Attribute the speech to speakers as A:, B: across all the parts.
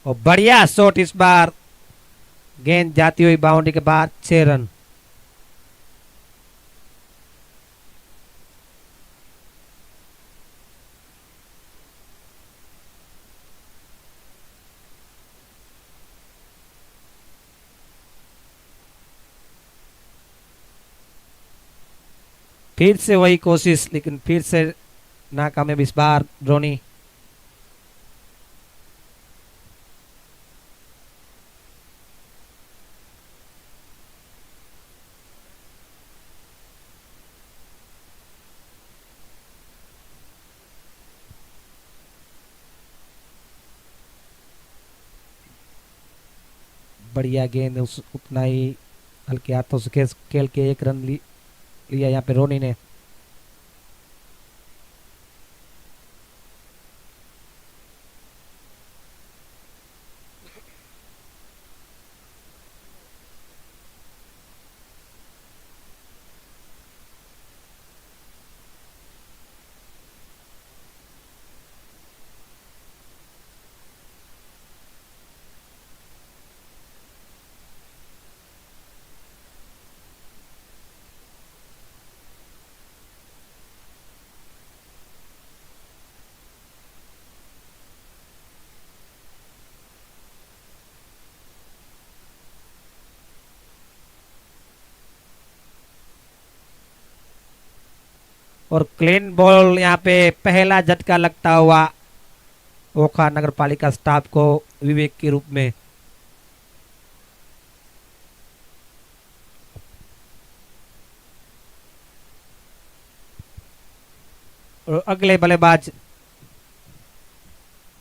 A: और बढ़िया शॉट इस बार, गेंद जाती हुई बाउंड्री के बाद 6 रन। फिर से वही कोशिश, लेकिन फिर से नाकामयाब इस बार ड्रोनी। बढ़िया गेंद, उस उतना ही हल्के हाथों से खेल खेल के 1 रन लिया यहाँ पे रोनी ने। और क्लीन बॉल यहाँ पे पहला झटका लगता हुआ ओखा नगर पालिका स्टाफ को विवेक के रूप में। और अगले बल्लेबाज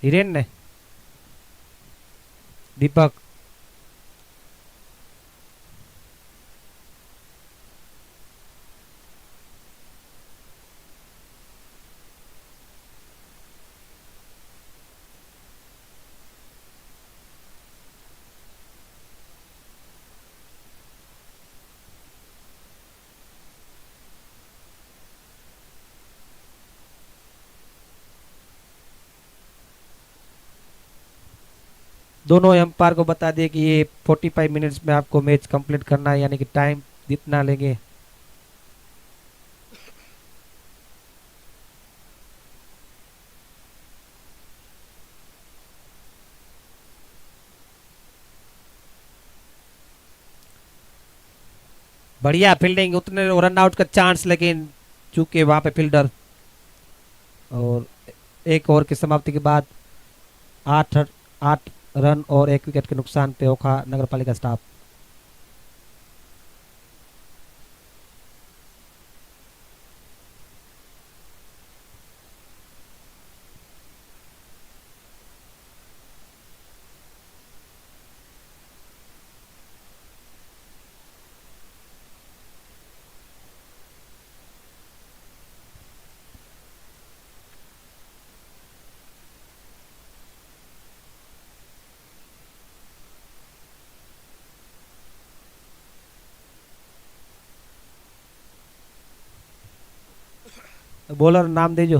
A: हिरेन ने, दीपक। दोनों एम्पायर को बता दिए कि ये 45 मिनट्स में आपको मैच कंप्लीट करना है, यानी कि टाइम जितना लेंगे। बढ़िया फील्डिंग, उतने रन आउट का चांस, लेकिन चूंकि वहां पे फील्डर। और एक ओवर की समाप्ति के बाद 8 रन और 1 विकेट के नुकसान पे ओखा नगर पालिका स्टाफ। बॉलर नाम दे जो।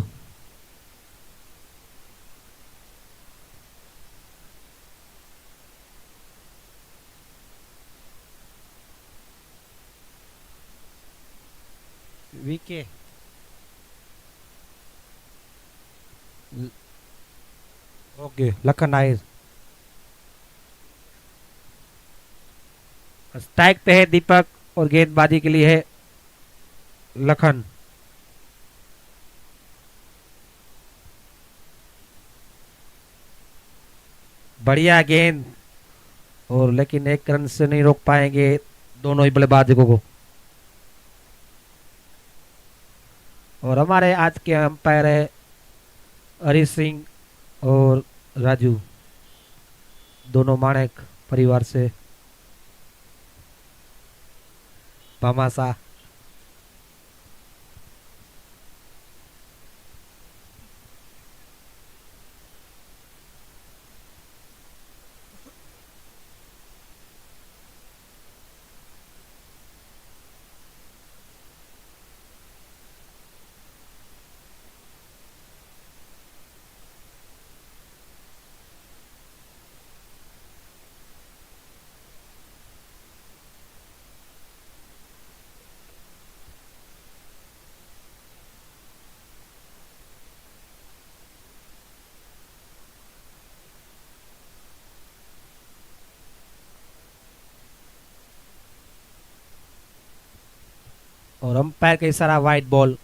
A: VK. Okay, Lakhan Ahir. Strike पे है दीपक और गेंदबाजी के लिए है लखन। बढ़िया गेंद, और लेकिन 1 रन से नहीं रोक पाएंगे दोनों ही बल्लेबाजों को। और हमारे आज के अंपायर है हरीश सिंह और राजू, दोनों माणक परिवार से, भामाशाह। और अंपायर का इशारा वाइड बॉल।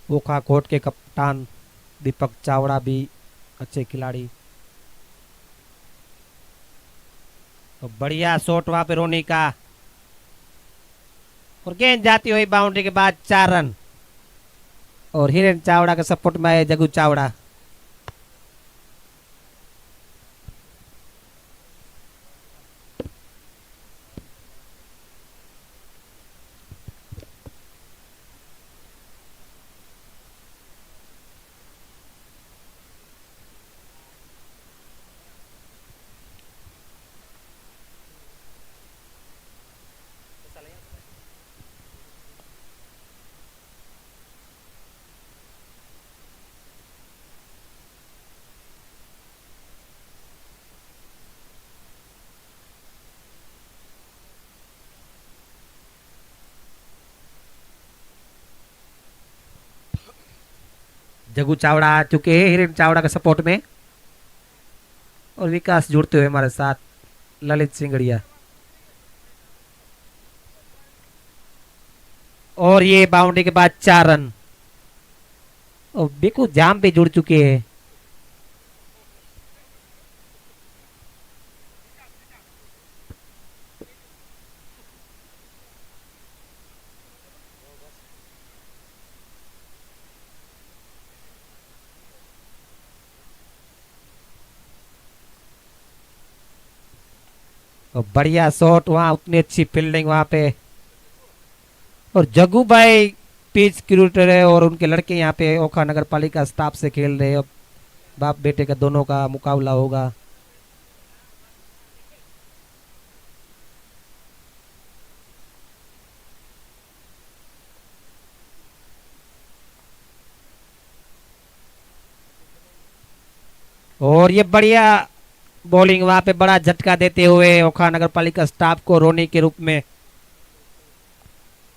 A: ओखा कोट के कप्तान दीपक चावड़ा भी अच्छे खिलाड़ी। तो बढ़िया शॉट वहां पे रोनी का, और गेंद जाती हुई बाउंड्री के बाद 4 रन। और हिरेन चावड़ा के सपोर्ट में आए जगू चावड़ा। जगू चावड़ा आ चुके हैं हिरेन चावड़ा के सपोर्ट में, और विकास जुड़ते हुए हमारे साथ, ललित सिंगड़िया। और ये बाउंड्री के बाद 4 रन। और बिकू जाम भी जुड़ चुके हैं। और बढ़िया शॉट वहां, उतनी अच्छी फील्डिंग वहां पे। और जग्गू भाई पिच क्यूरेटर है, और उनके लड़के यहाँ पे ओखा नगर पालिका स्टाफ से खेल रहे हैं। अब बाप बेटे का दोनों का मुकाबला होगा। और ये बढ़िया बॉलिंग वहां पे, बड़ा झटका देते हुए ओखा नगर पालिका स्टाफ को रोनी के रूप में।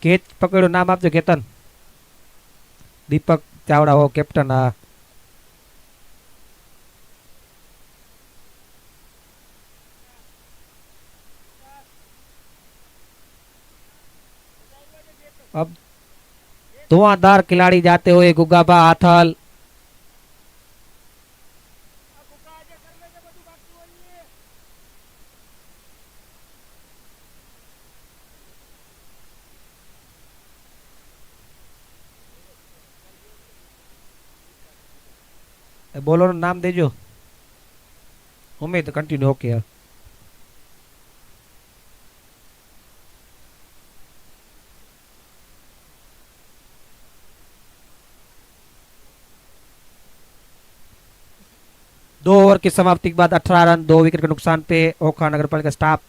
A: कैच पकड़ो, नाम आप जो केतन दीपक चावड़ा हो कैप्टन। हाँ, अब धुआंधार खिलाड़ी जाते हुए गुगाबा आथल। बोलो नाम देजो, उम्मीद कंटिन्यू ओके। 2 ओवर की समाप्ति के बाद 18 रन 2 विकेट के नुकसान पे ओखा नगर पालिका स्टाफ।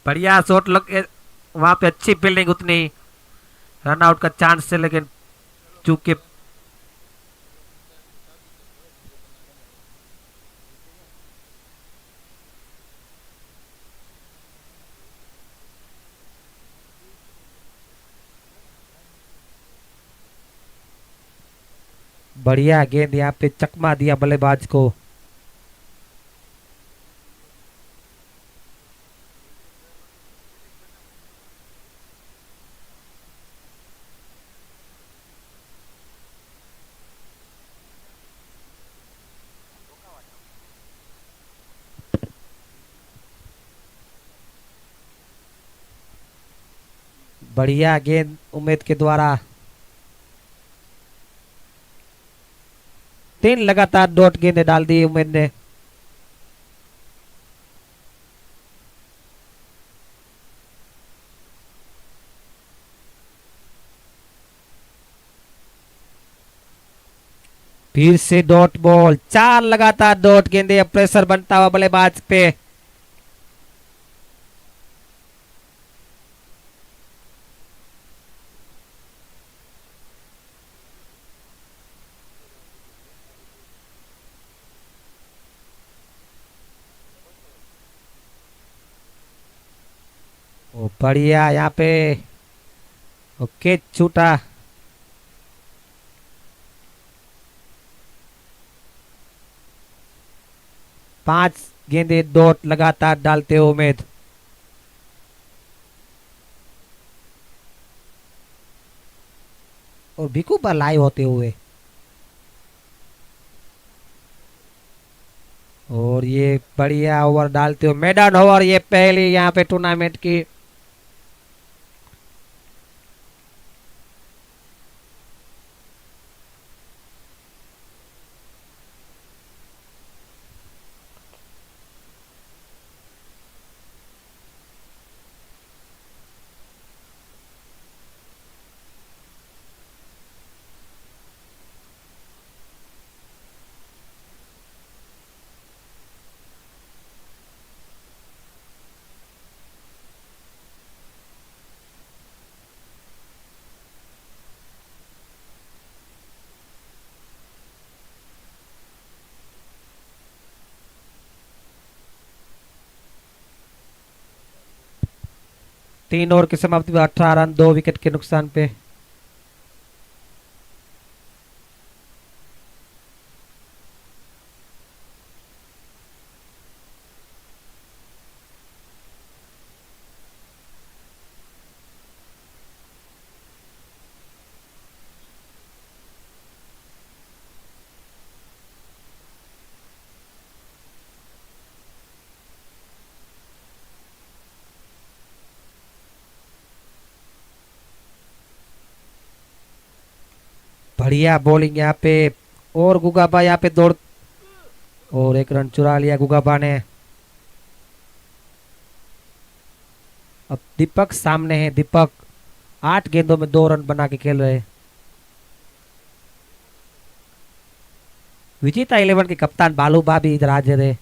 A: बढ़िया शॉट लग, वहां पे अच्छी फील्डिंग, उतनी रन आउट का चांस है, लेकिन चूंकि बढ़िया गेंद यहाँ पे चकमा दिया बल्लेबाज को। बढ़िया गेंद उमेद के द्वारा। 3 लगातार डॉट गेंदें डाल दी उमेद ने। फिर से डॉट बॉल, 4 लगातार डॉट गेंदे, प्रेशर बनता हुआ बल्लेबाज पे। ओ बढ़िया यहाँ पे, ओके छूटा। 5 गेंदे डॉट लगातार डालते हो उमेद। और भिकू पर लाइव होते हुए, और ये बढ़िया ओवर डालते हो मेडन ओवर, ये पहली यहाँ पे टूर्नामेंट की। तीन ओवर की समाप्ति में 18 रन, 2 विकेट के नुकसान पे। बढ़िया बॉलिंग यहाँ पे, और गुगाबा यहाँ पे दौड़, और 1 रन चुरा लिया गुगाबा ने। अब दीपक सामने है, दीपक 8 गेंदों में 2 रन बना के खेल रहे हैं। विजेता 11 के कप्तान बालूबा भी इधर हाजिर है।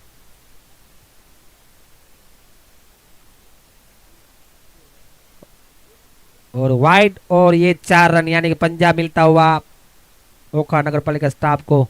A: और वाइड, और ये 4 रन, यानी कि पंजा मिलता हुआ ओखा नगर पालिका स्टाफ को।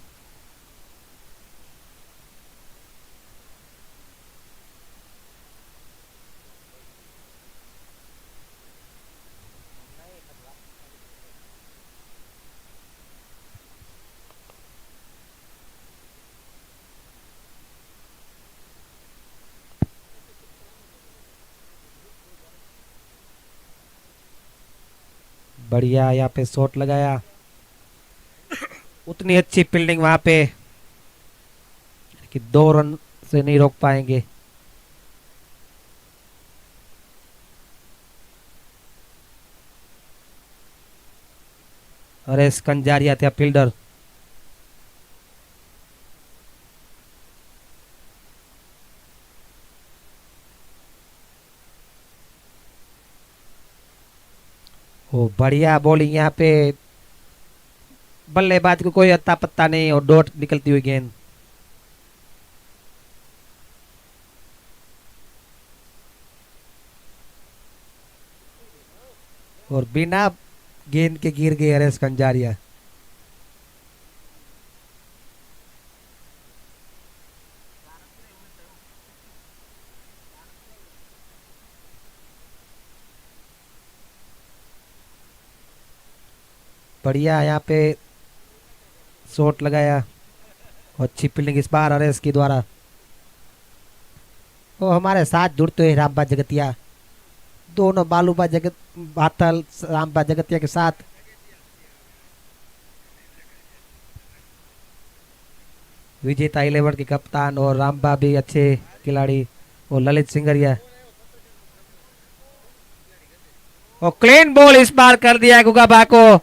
A: बढ़िया यहाँ पे शॉट लगाया, उतनी अच्छी फील्डिंग वहां पे कि 2 रन से नहीं रोक पाएंगे। अरे कंजारिया था फील्डर। ओ बढ़िया बॉलिंग यहाँ पे, बल्लेबाज को कोई अता पत्ता नहीं, और डॉट निकलती हुई गेंद। और बिना गेंद के गिर गए हरेश कंजारिया। बढ़िया यहाँ पे शॉट लगाया, और अच्छी फील्डिंग इस बार हरेश की द्वारा। वो हमारे साथ जुड़ते हुए रामबा जगतिया, दोनों बालूबा जगत बातल रामबा जगतिया के साथ। विजेता 11 के कप्तान और रामबा भी अच्छे खिलाड़ी, और ललित सिंगरिया। और क्लीन बॉल इस बार कर दिया गुगाबा को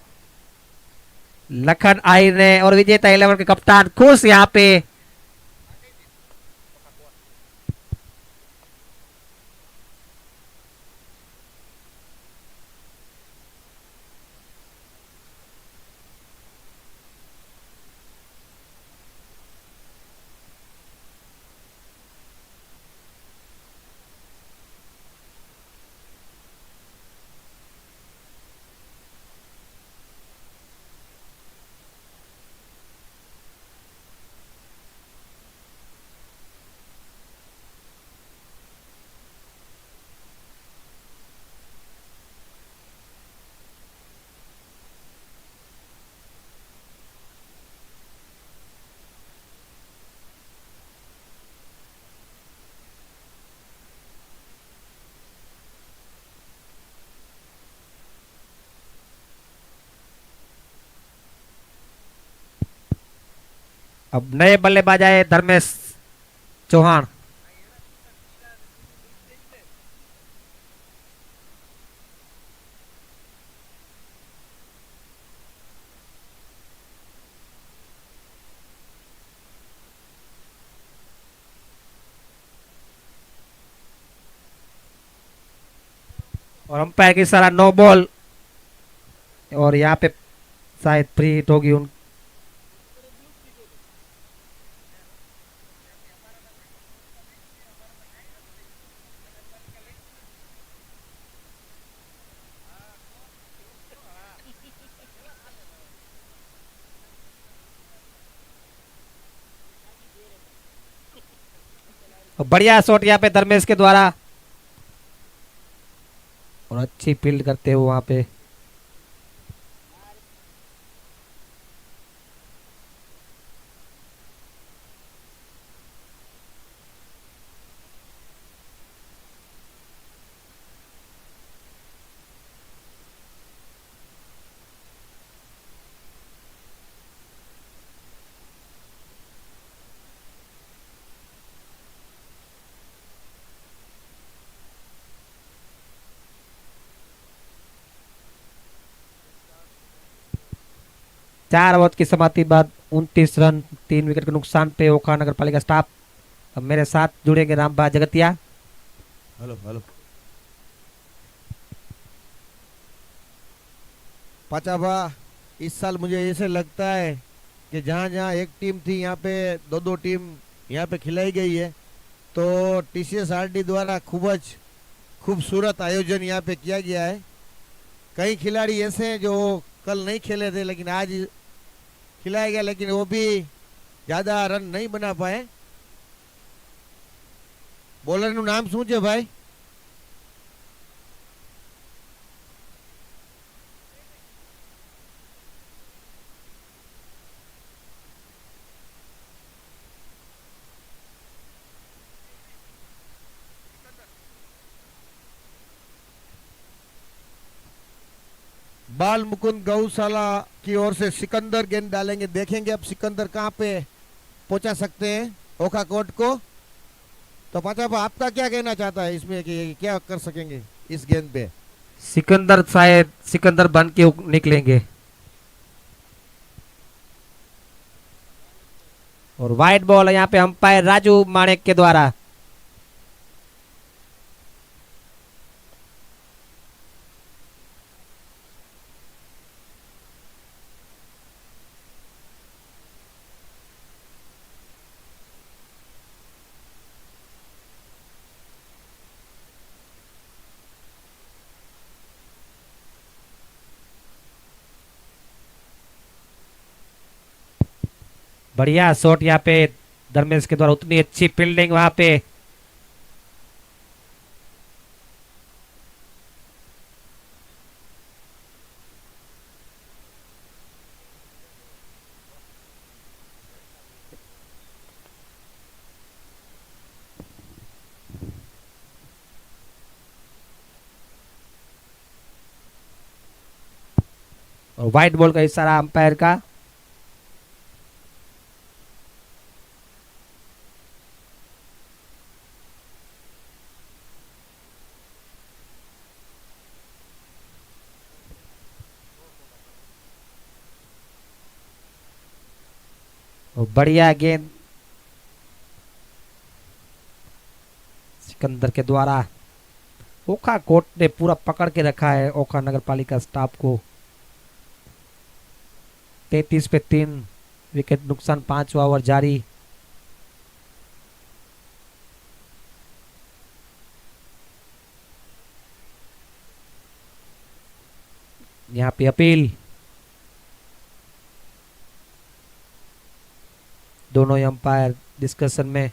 A: लखन आई ने, और विजेता 11 के कप्तान खुश यहाँ पे। अब नए बल्लेबाज आए धर्मेश चौहान। और अंपायर की सारा नो बॉल, और यहाँ पे शायद फ्री हिट होगी उन। बढ़िया शॉट यहाँ पे धर्मेश के द्वारा, और अच्छी फील्ड करते हो वहां पे। चार ओवर की समाप्ति बाद 29 रन 3 विकेट के नुकसान पे ओखा नगर पालिका स्टाफ। अब मेरे साथ जुड़ेंगे रामबा जगतिया।
B: हेलो हेलो पाचाबा, इस साल मुझे ऐसे लगता है कि जहाँ जहाँ एक टीम थी यहाँ पे दो दो टीम यहाँ पे खिलाई गई है। तो टीसीएस आरडी द्वारा खूबसूरत आयोजन यहाँ पे किया गया है। कई खिलाड़ी ऐसे हैं जो कल नहीं खेले थे लेकिन आज खिलाया गया, लेकिन वो भी ज़्यादा रन नहीं बना पाए। બોલરનું નામ શું છે ભાઈ? बाल मुकुंद गौशाला की ओर से सिकंदर गेंद डालेंगे। देखेंगे अब सिकंदर कहाँ पे पहुंचा सकते हैं ओखा कोट को। तो पाचापा आपका क्या कहना चाहता है इसमें कि क्या कर सकेंगे इस गेंद पे?
A: सिकंदर शायद सिकंदर बन के निकलेंगे। और वाइड बॉल है यहाँ पे अंपायर राजू माणेक के द्वारा। बढ़िया शॉट यहाँ पे धर्मेश के द्वारा, उतनी अच्छी फील्डिंग वहां पे। और वाइड बॉल का इशारा अंपायर का। और बढ़िया गेंद सिकंदर के द्वारा। ओखा कोट ने पूरा पकड़ के रखा है ओखा नगर पालिका स्टाफ को। 33 पे 3 विकेट नुकसान, 5वां ओवर जारी। यहाँ पे अपील, दोनों अंपायर डिस्कशन में।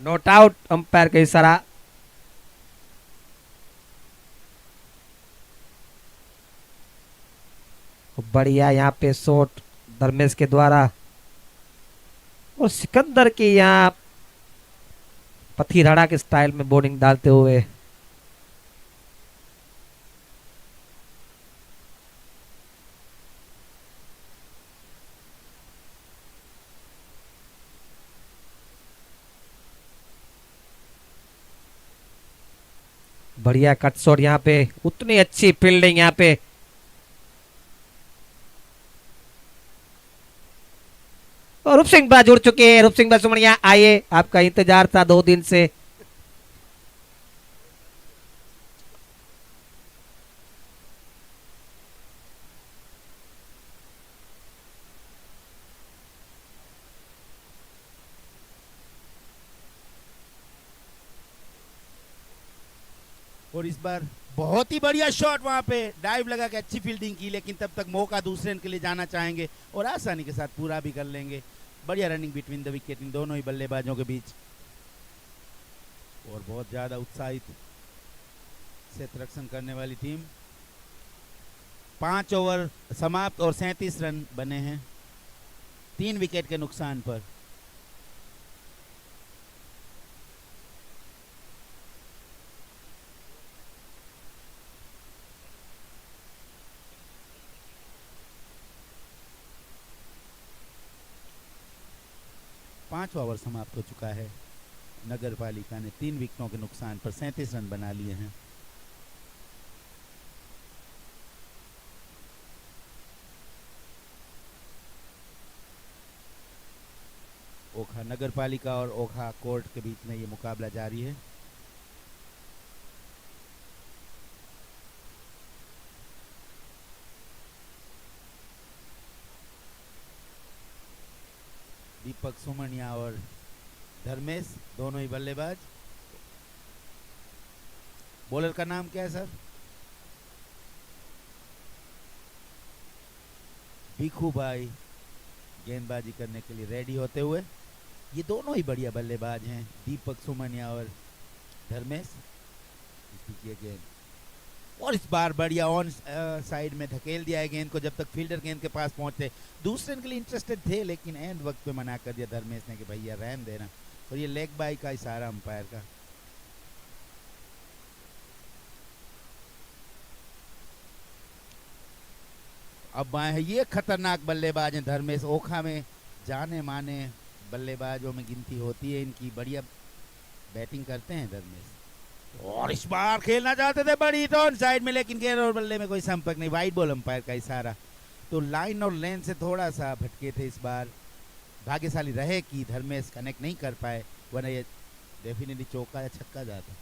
A: नॉट आउट अंपायर का इशारा। बढ़िया यहाँ पे शॉट धर्मेश के द्वारा, और सिकंदर की यहाँ पथीराड़ा के स्टाइल में बॉलिंग डालते हुए बढ़िया कट शॉट यहाँ पे, उतनी अच्छी फील्डिंग यहाँ पे। और रूप सिंह बा जुड़ चुके हैं। रूप सिंह बा सुमड़िया आइए, आपका इंतजार था 2 दिन से।
C: और इस बार बहुत ही बढ़िया शॉट, वहां पे डाइव लगा के अच्छी फील्डिंग की, लेकिन तब तक मौका दूसरे के लिए जाना चाहेंगे और आसानी के साथ पूरा भी कर लेंगे। बढ़िया रनिंग बिटवीन द विकेट इन दोनों ही बल्लेबाजों के बीच, और बहुत ज्यादा उत्साहित क्षेत्ररक्षण करने वाली टीम। 5 ओवर समाप्त और 37 रन बने हैं 3 विकेट के नुकसान पर। पांचवा ओवर समाप्त हो चुका है। नगर पालिका ने 3 विकेटों के नुकसान पर 37 रन बना लिए हैं। ओखा नगर पालिका और ओखा कोर्ट के बीच में ये मुकाबला जारी है। दीपक सुमनिया और धर्मेश दोनों ही बल्लेबाज। बॉलर का नाम क्या है सर? भीखू भाई गेंदबाजी करने के लिए रेडी होते हुए। ये दोनों ही बढ़िया बल्लेबाज हैं, दीपक सुमनिया और धर्मेश। गेंद और इस बार बढ़िया ऑन साइड में धकेल दिया है गेंद को, जब तक फील्डर गेंद के पास पहुंचते। दूसरे के लिए इंटरेस्टेड थे, लेकिन एंड वक्त पे मना कर दिया धर्मेश ने कि भैया रहने देना। और ये लेग बाई का इशारा अंपायर का। अब आए हैं ये खतरनाक बल्लेबाज हैं धर्मेश, ओखा में जाने माने बल्लेबाजों में गिनती होती है इनकी। बढ़िया बैटिंग करते हैं धर्मेश, और इस बार खेलना चाहते थे बड़ी टॉन साइड में, लेकिन गेंद और बल्ले में कोई संपर्क नहीं। वाइड बॉल अंपायर का इशारा। तो लाइन और लेन से थोड़ा सा भटके थे इस बार। भाग्यशाली रहे कि धर्मेश कनेक्ट नहीं कर पाए, वरना ये डेफिनेटली चौका या छक्का जाता।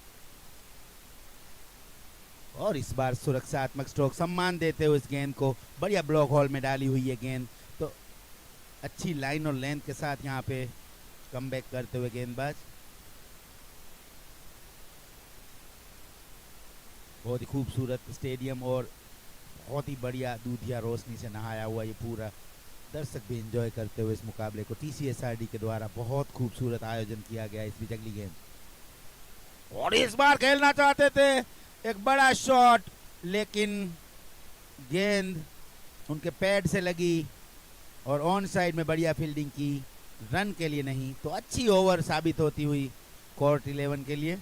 C: और इस बार सुरक्षात्मक स्ट्रोक, सम्मान देते हुए इस गेंद को बढ़िया ब्लॉक होल में डाली हुई है गेंद। तो अच्छी लाइन और लेंथ के साथ यहाँ पे कमबैक करते हुए गेंदबाज। बहुत ही खूबसूरत स्टेडियम और बहुत ही बढ़िया दूधिया रोशनी से नहाया हुआ ये पूरा। दर्शक भी एंजॉय करते हुए इस मुकाबले को TCSRD के द्वारा बहुत खूबसूरत आयोजन किया गया इस बिजली गेंद। और इस बार खेलना चाहते थे एक बड़ा शॉट, लेकिन गेंद उनके पैड से लगी और ऑन साइड में बढ़िया फील्डिंग की, रन के लिए नहीं। तो अच्छी ओवर साबित होती हुई कोर्ट 11 के लिए।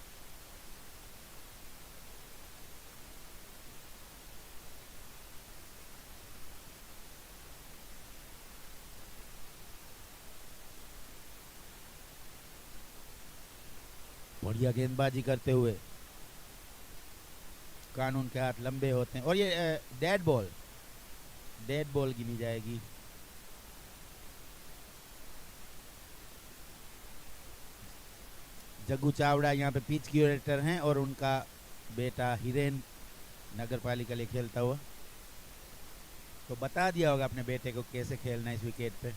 C: बढ़िया गेंदबाजी करते हुए, कानून के हाथ लंबे होते हैं। और ये डेड बॉल गिनी जाएगी। जग्गू चावड़ा यहाँ पे पिच क्यूरेटर हैं और उनका बेटा हिरेन नगर पालिका लिए खेलता हुआ। तो बता दिया होगा अपने बेटे को कैसे खेलना है इस विकेट पे।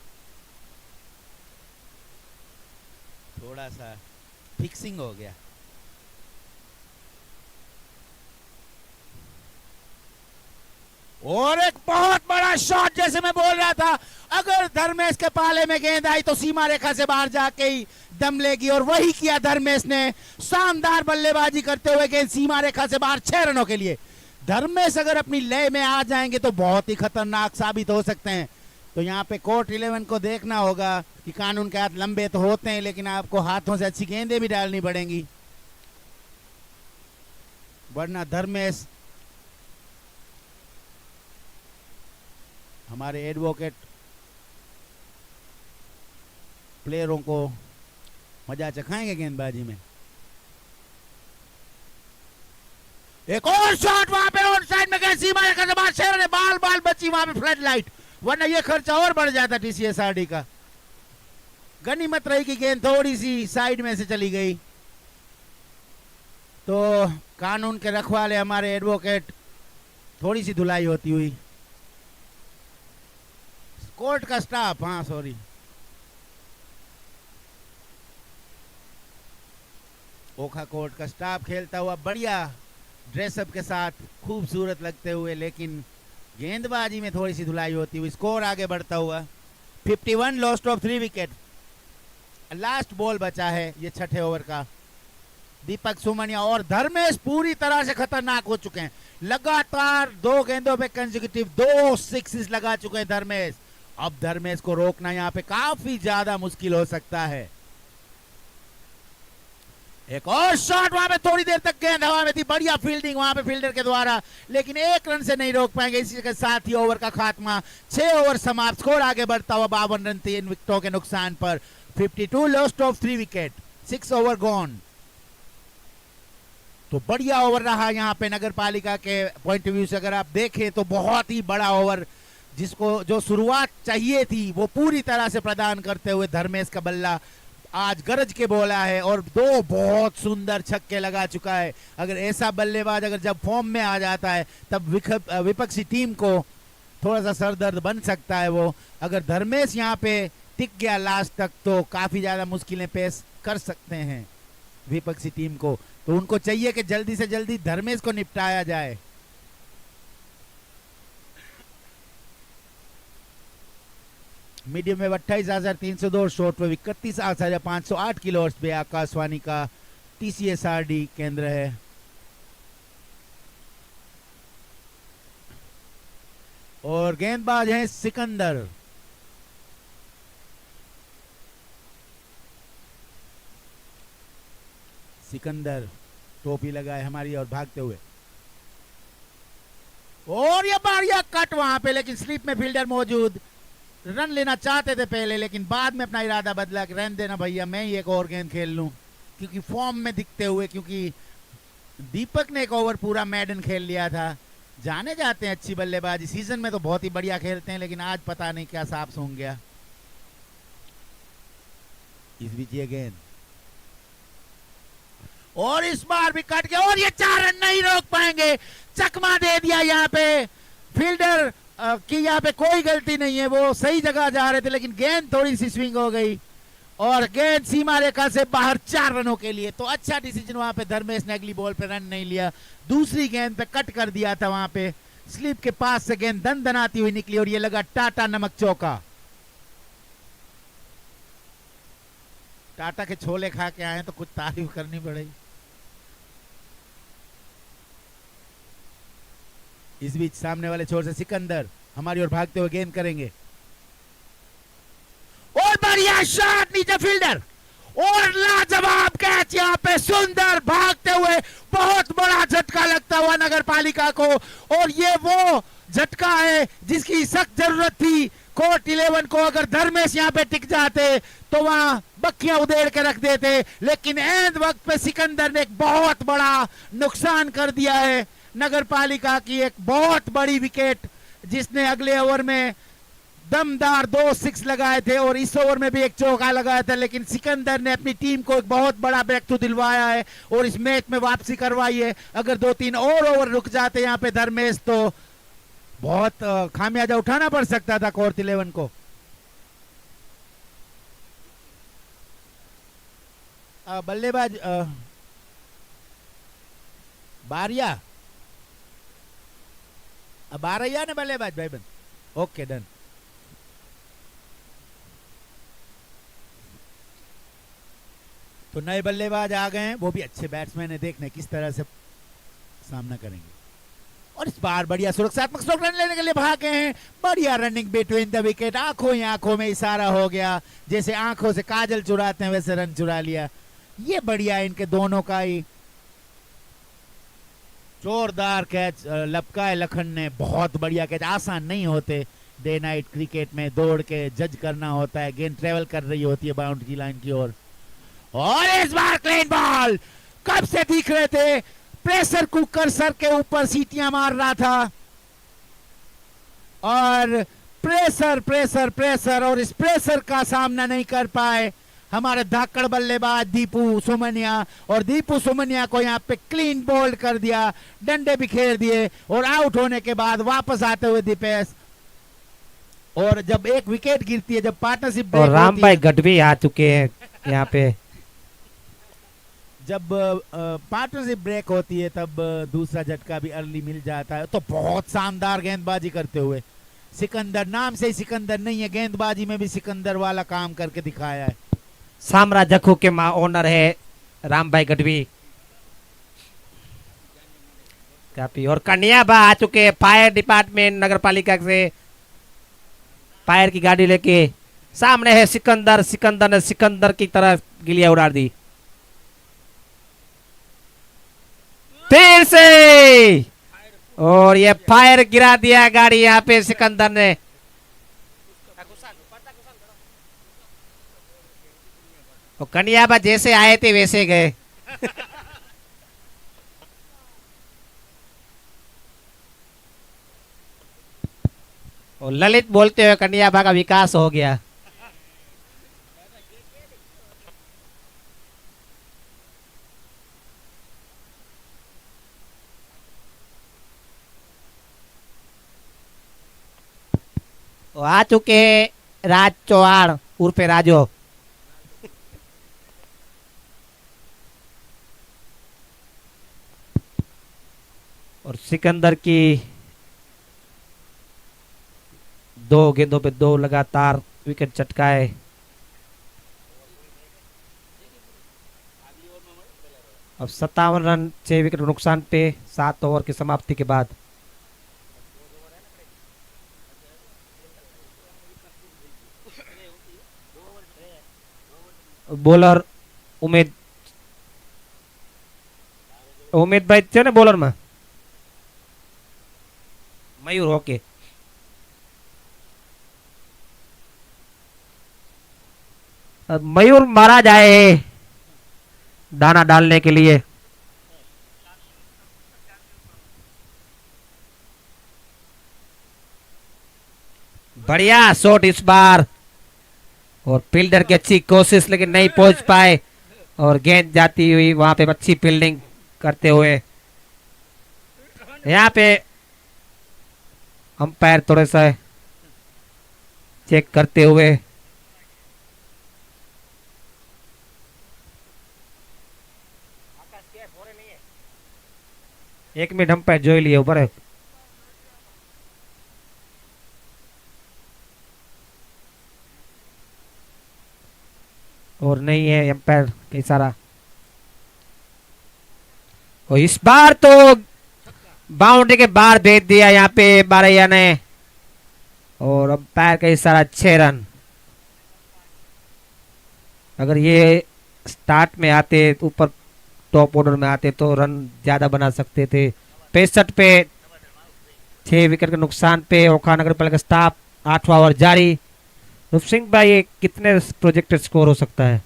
C: थोड़ा सा फिक्सिंग हो गया। और एक बहुत बड़ा शॉट, जैसे मैं बोल रहा था, अगर धर्मेश के पाले में गेंद आई तो सीमा रेखा से बाहर जाके ही दम लेगी, और वही किया धर्मेश ने। शानदार बल्लेबाजी करते हुए गेंद सीमा रेखा से बाहर 6 रनों के लिए। धर्मेश अगर अपनी लय में आ जाएंगे तो बहुत ही खतरनाक साबित हो सकते हैं। तो यहाँ पे कोर्ट 11 को देखना होगा कि कानून के हाथ लंबे तो होते हैं, लेकिन आपको हाथों से अच्छी गेंदें भी डालनी पड़ेंगी, वरना धर्मेश हमारे एडवोकेट प्लेयरों को मजा चखाएंगे गेंदबाजी में। एक और शॉट वहां पे ऑन साइड में गए, सीमा रेखा से बाहर, शेर ने बाल बाल बची वहां पे फ्लड लाइट, वरना ये खर्चा और बढ़ जाता टीसीएसआरडी का। गनीमत रही कि गेंद थोड़ी सी साइड में से चली गई, तो कानून के रखवाले हमारे एडवोकेट थोड़ी सी धुलाई होती हुई। कोर्ट का स्टाफ, हाँ सॉरी, ओखा कोर्ट का स्टाफ खेलता हुआ बढ़िया ड्रेसअप के साथ खूबसूरत लगते हुए, लेकिन गेंदबाजी में थोड़ी सी धुलाई होती हुई। स्कोर आगे बढ़ता हुआ 51 lost of 3 wicket. Last ball बचा है ये छठे ओवर का। दीपक सुमनिया और धर्मेश पूरी तरह से खतरनाक हो चुके हैं, लगातार 2 गेंदों पे कंसेक्यूटिव 2 सिक्सेस लगा चुके हैं धर्मेश। अब धर्मेश को रोकना यहाँ पे काफी ज्यादा मुश्किल हो सकता है। एक और शॉट, वहां पे थोड़ी देर तक गेंद हवा में थी, बढ़िया फील्डिंग वहां पे फील्डर के द्वारा, लेकिन 1 रन से नहीं रोक पाएंगे। इसी के साथ ही ओवर का खात्मा, 6 ओवर समाप्त, स्कोर आगे बढ़ता हुआ 52 रन 3 विकेटों के नुकसान पर। 52 lost of 3 wicket, 6 over gone. तो बढ़िया ओवर रहा यहाँ पे नगर पालिका के पॉइंट ऑफ व्यू से अगर आप देखें तो बहुत ही बड़ा ओवर, जिसको जो शुरुआत चाहिए थी वो पूरी तरह से प्रदान करते हुए धर्मेश का बल्ला आज गरज के बोला है और 2 बहुत सुंदर छक्के लगा चुका है। अगर ऐसा बल्लेबाज अगर जब फॉर्म में आ जाता है तब विपक्षी टीम को थोड़ा सा सरदर्द बन सकता है वो। अगर धर्मेश यहाँ पे टिक गया लास्ट तक तो काफी ज्यादा मुश्किलें पेश कर सकते हैं विपक्षी टीम को। तो उनको चाहिए कि जल्दी से जल्दी धर्मेश को निपटाया जाए। मीडियम में 28,302, शॉर्ट वेव 31,508 किलोहर्ट्ज पे आकाशवाणी का टीसीएसआरडी केंद्र है। और गेंदबाज हैं सिकंदर। सिकंदर टोपी लगाए हमारी और भागते हुए, और ये बढ़िया कट वहां पे, लेकिन स्लिप में फील्डर मौजूद। रन लेना चाहते थे पहले, लेकिन बाद में अपना इरादा बदला कि रहने देना भैया, मैं ही एक और गेंद खेल लूं, क्योंकि फॉर्म में दिखते हुए, क्योंकि दीपक ने एक ओवर पूरा मैडन खेल लिया था। जाने जाते हैं अच्छी बल्लेबाजी, सीजन में तो बहुत ही बढ़िया खेलते हैं, लेकिन आज पता नहीं क्या साफ सूंघ गया। इस बीच ये गेंद, और इस बार भी कट गया, और ये 4 रन नहीं रोक पाएंगे। चकमा दे दिया यहाँ पे फील्डर कि यहाँ पे कोई गलती नहीं है, वो सही जगह जा रहे थे, लेकिन गेंद थोड़ी सी स्विंग हो गई और गेंद सीमा रेखा से बाहर 4 रनों के लिए। तो अच्छा डिसीजन वहां पे धर्मेश ने अगली बॉल पे रन नहीं लिया, दूसरी गेंद पे कट कर दिया था। वहां पे स्लिप के पास से गेंद दनदनाती हुई निकली और ये लगा टाटा नमक चौका। टाटा के छोले खा के आए तो कुछ तारीफ करनी पड़ेगी। इस बीच सामने वाले छोर से सिकंदर हमारी ओर भागते हुए गेंद करेंगे, और बढ़िया शॉट, नीचे फील्डर, और लाजवाब कैच यहाँ पे, सुंदर भागते हुए, बहुत बड़ा झटका लगता हुआ नगर पालिका को। और ये वो झटका है जिसकी सख्त जरूरत थी कोर्ट 11 को। अगर धर्मेश यहाँ पे टिक जाते तो वहां बखियां उधेड़ के रख देते, लेकिन एंड वक्त पे सिकंदर ने एक बहुत बड़ा नुकसान कर दिया है नगर पालिका की एक बहुत बड़ी विकेट, जिसने अगले ओवर में दमदार 2 6 लगाए थे और इस ओवर में भी एक चौका लगाया था। लेकिन सिकंदर ने अपनी टीम को एक बहुत बड़ा ब्रेक थ्रू दिलवाया है और इस मैच में वापसी करवाई है। अगर 2-3 और ओवर रुक जाते यहाँ पे धर्मेश तो बहुत खामियाजा उठाना पड़ सकता था कोर्ट 11 को। बल्लेबाज बारिया, बारैया ने बल्लेबाज भाईबंद, ओके डन। तो नए बल्लेबाज आ गए हैं, वो भी अच्छे बैट्समैन है, देखने किस तरह से सामना करेंगे। और इस बार बढ़िया सुरक्षात्मक स्ट्रोक रन लेने के लिए भागे हैं। बढ़िया रनिंग बिटवीन द विकेट, आंखों ही आंखों में इशारा हो गया, जैसे आंखों से काजल चुराते हैं वैसे रन चुरा लिया। ये बढ़िया इनके दोनों का ही जोरदार कैच लपका है लखन ने, बहुत बढ़िया कैच। आसान नहीं होते डे नाइट क्रिकेट में, दौड़ के जज करना होता है, गेंद ट्रेवल कर रही होती है बाउंड्री लाइन की ओर। और इस बार क्लीन बॉल, कब से दिख रहे थे, प्रेशर कुकर सर के ऊपर सीटियां मार रहा था और प्रेशर प्रेशर प्रेशर, और इस प्रेशर का सामना नहीं कर पाए हमारे धाकड़ बल्लेबाज दीपू सुमनिया, और दीपू सुमनिया को यहाँ पे क्लीन बोल्ड कर दिया, डंडे बिखेर दिए। और आउट होने के बाद वापस आते हुए दीपेश, और जब एक विकेट गिरती है, जब पार्टनरशिप
A: और राम भाई गढ़वी आ चुके हैं यहाँ पे।
C: जब पार्टनरशिप ब्रेक होती है तब दूसरा झटका भी अर्ली मिल जाता है। तो बहुत शानदार गेंदबाजी करते हुए सिकंदर, नाम से ही सिकंदर नहीं है, गेंदबाजी में भी सिकंदर वाला काम करके दिखाया है।
A: साम्राज्य जखू के ओनर है राम भाई गढ़वी काफी। और कन्याबा आ चुके हैं फायर डिपार्टमेंट नगर पालिका से, फायर की गाड़ी लेके। सामने है सिकंदर, सिकंदर ने सिकंदर की तरह गिलिया उड़ा दी फिर से, और ये फायर गिरा दिया गाड़ी यहाँ पे सिकंदर ने। और कन्याबा जैसे आए थे वैसे गए। और ललित बोलते हुए कन्याबा का विकास हो गया। और आ चुके हैं राज चौहान उर्फे राजो। और सिकंदर की 2 गेंदों पे 2 लगातार विकेट चटकाए। अब 57 रन 6 विकेट नुकसान पे 7 ओवर की समाप्ति के बाद। बॉलर उमेद उमेद भाई છે ને બોલર માં मयूर। ओके, मयूर मारा जाए दाना डालने के लिए। बढ़िया शॉट इस बार, और फील्डर की अच्छी कोशिश लेकिन नहीं पहुंच पाए, और गेंद जाती हुई वहां पे अच्छी फील्डिंग करते हुए। यहाँ पे अंपायर थोड़ा सा चेक करते हुए। एक मिनट अंपायर જોઈ लिए ऊपर है। और नहीं है अंपायर का इशारा। और इस बार तो बाउंड्री के बाहर भेज दिया यहाँ पे बारैया ने, और अंपायर का इशारा 6 रन। अगर ये स्टार्ट में आते ऊपर टॉप ऑर्डर में आते तो रन ज्यादा बना सकते थे। 65 पे 6 विकेट के नुकसान पे ओखा नगर पालिका स्टाफ 8वां ओवर जारी। रूप सिंह भाई ये कितने प्रोजेक्टेड स्कोर हो सकता है?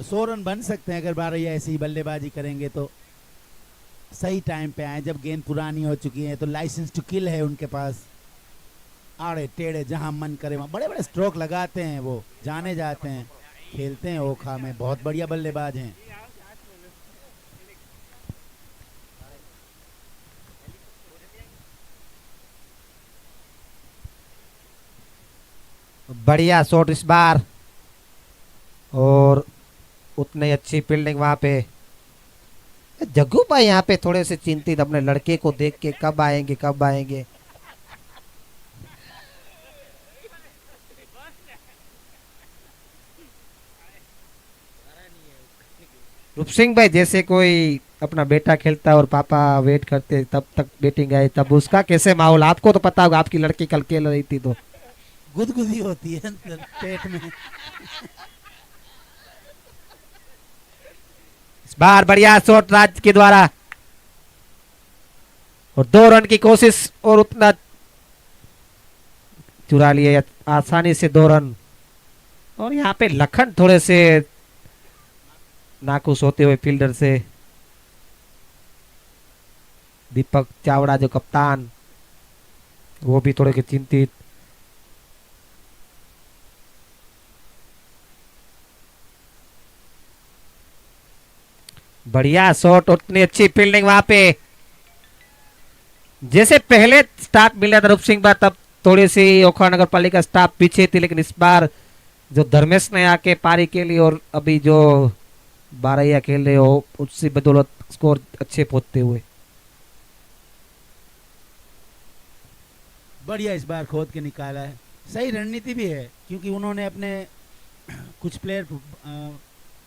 C: 100 रन बन सकते हैं अगर बारैया ऐसी ही बल्लेबाजी करेंगे तो। सही टाइम पे आए, जब गेंद पुरानी हो चुकी है तो लाइसेंस टू किल है उनके पास। आड़े टेढ़े जहां मन करे वहां बड़े बड़े स्ट्रोक लगाते हैं, वो जाने जाते हैं, खेलते हैं ओखा में, बहुत बढ़िया बल्लेबाज हैं।
A: बढ़िया शॉट इस बार, और उतनी अच्छी फील्डिंग वहां पे। जग्गू भाई यहाँ पे थोड़े से चिंतित अपने लड़के को देख के, कब आएंगे कब आएंगे। रूप सिंह भाई जैसे कोई अपना बेटा खेलता है और पापा वेट करते तब तक बैटिंग आई, तब उसका कैसे माहौल आपको तो पता होगा, आपकी लड़की कल खेल रही थी तो
C: गुदगुदी होती है अंदर पेट में।
A: इस बार बढ़िया शॉट राज के द्वारा और 2 रन की कोशिश और उतना चुरा लिए आसानी से 2 रन। और यहाँ पे लखन थोड़े से नाखुश होते हुए फील्डर से, दीपक चावड़ा जो कप्तान वो भी थोड़े के चिंतित। बढ़िया शॉट, उतनी अच्छी फील्डिंग वहां पे। जैसे पहले स्टार्ट मिला था रूप सिंह बा, तब थोड़ी सी ओखा नगर पालिका स्टाफ पीछे थी, लेकिन इस बार जो धर्मेश ने आके पारी के लिए और अभी जो बारैया खेल रहे हो उससे बदौलत स्कोर अच्छे पहुंचते हुए।
C: बढ़िया इस बार खोद के निकाला है, सही रणनीति भी है क्योंकि उन्होंने अपने कुछ प्लेयर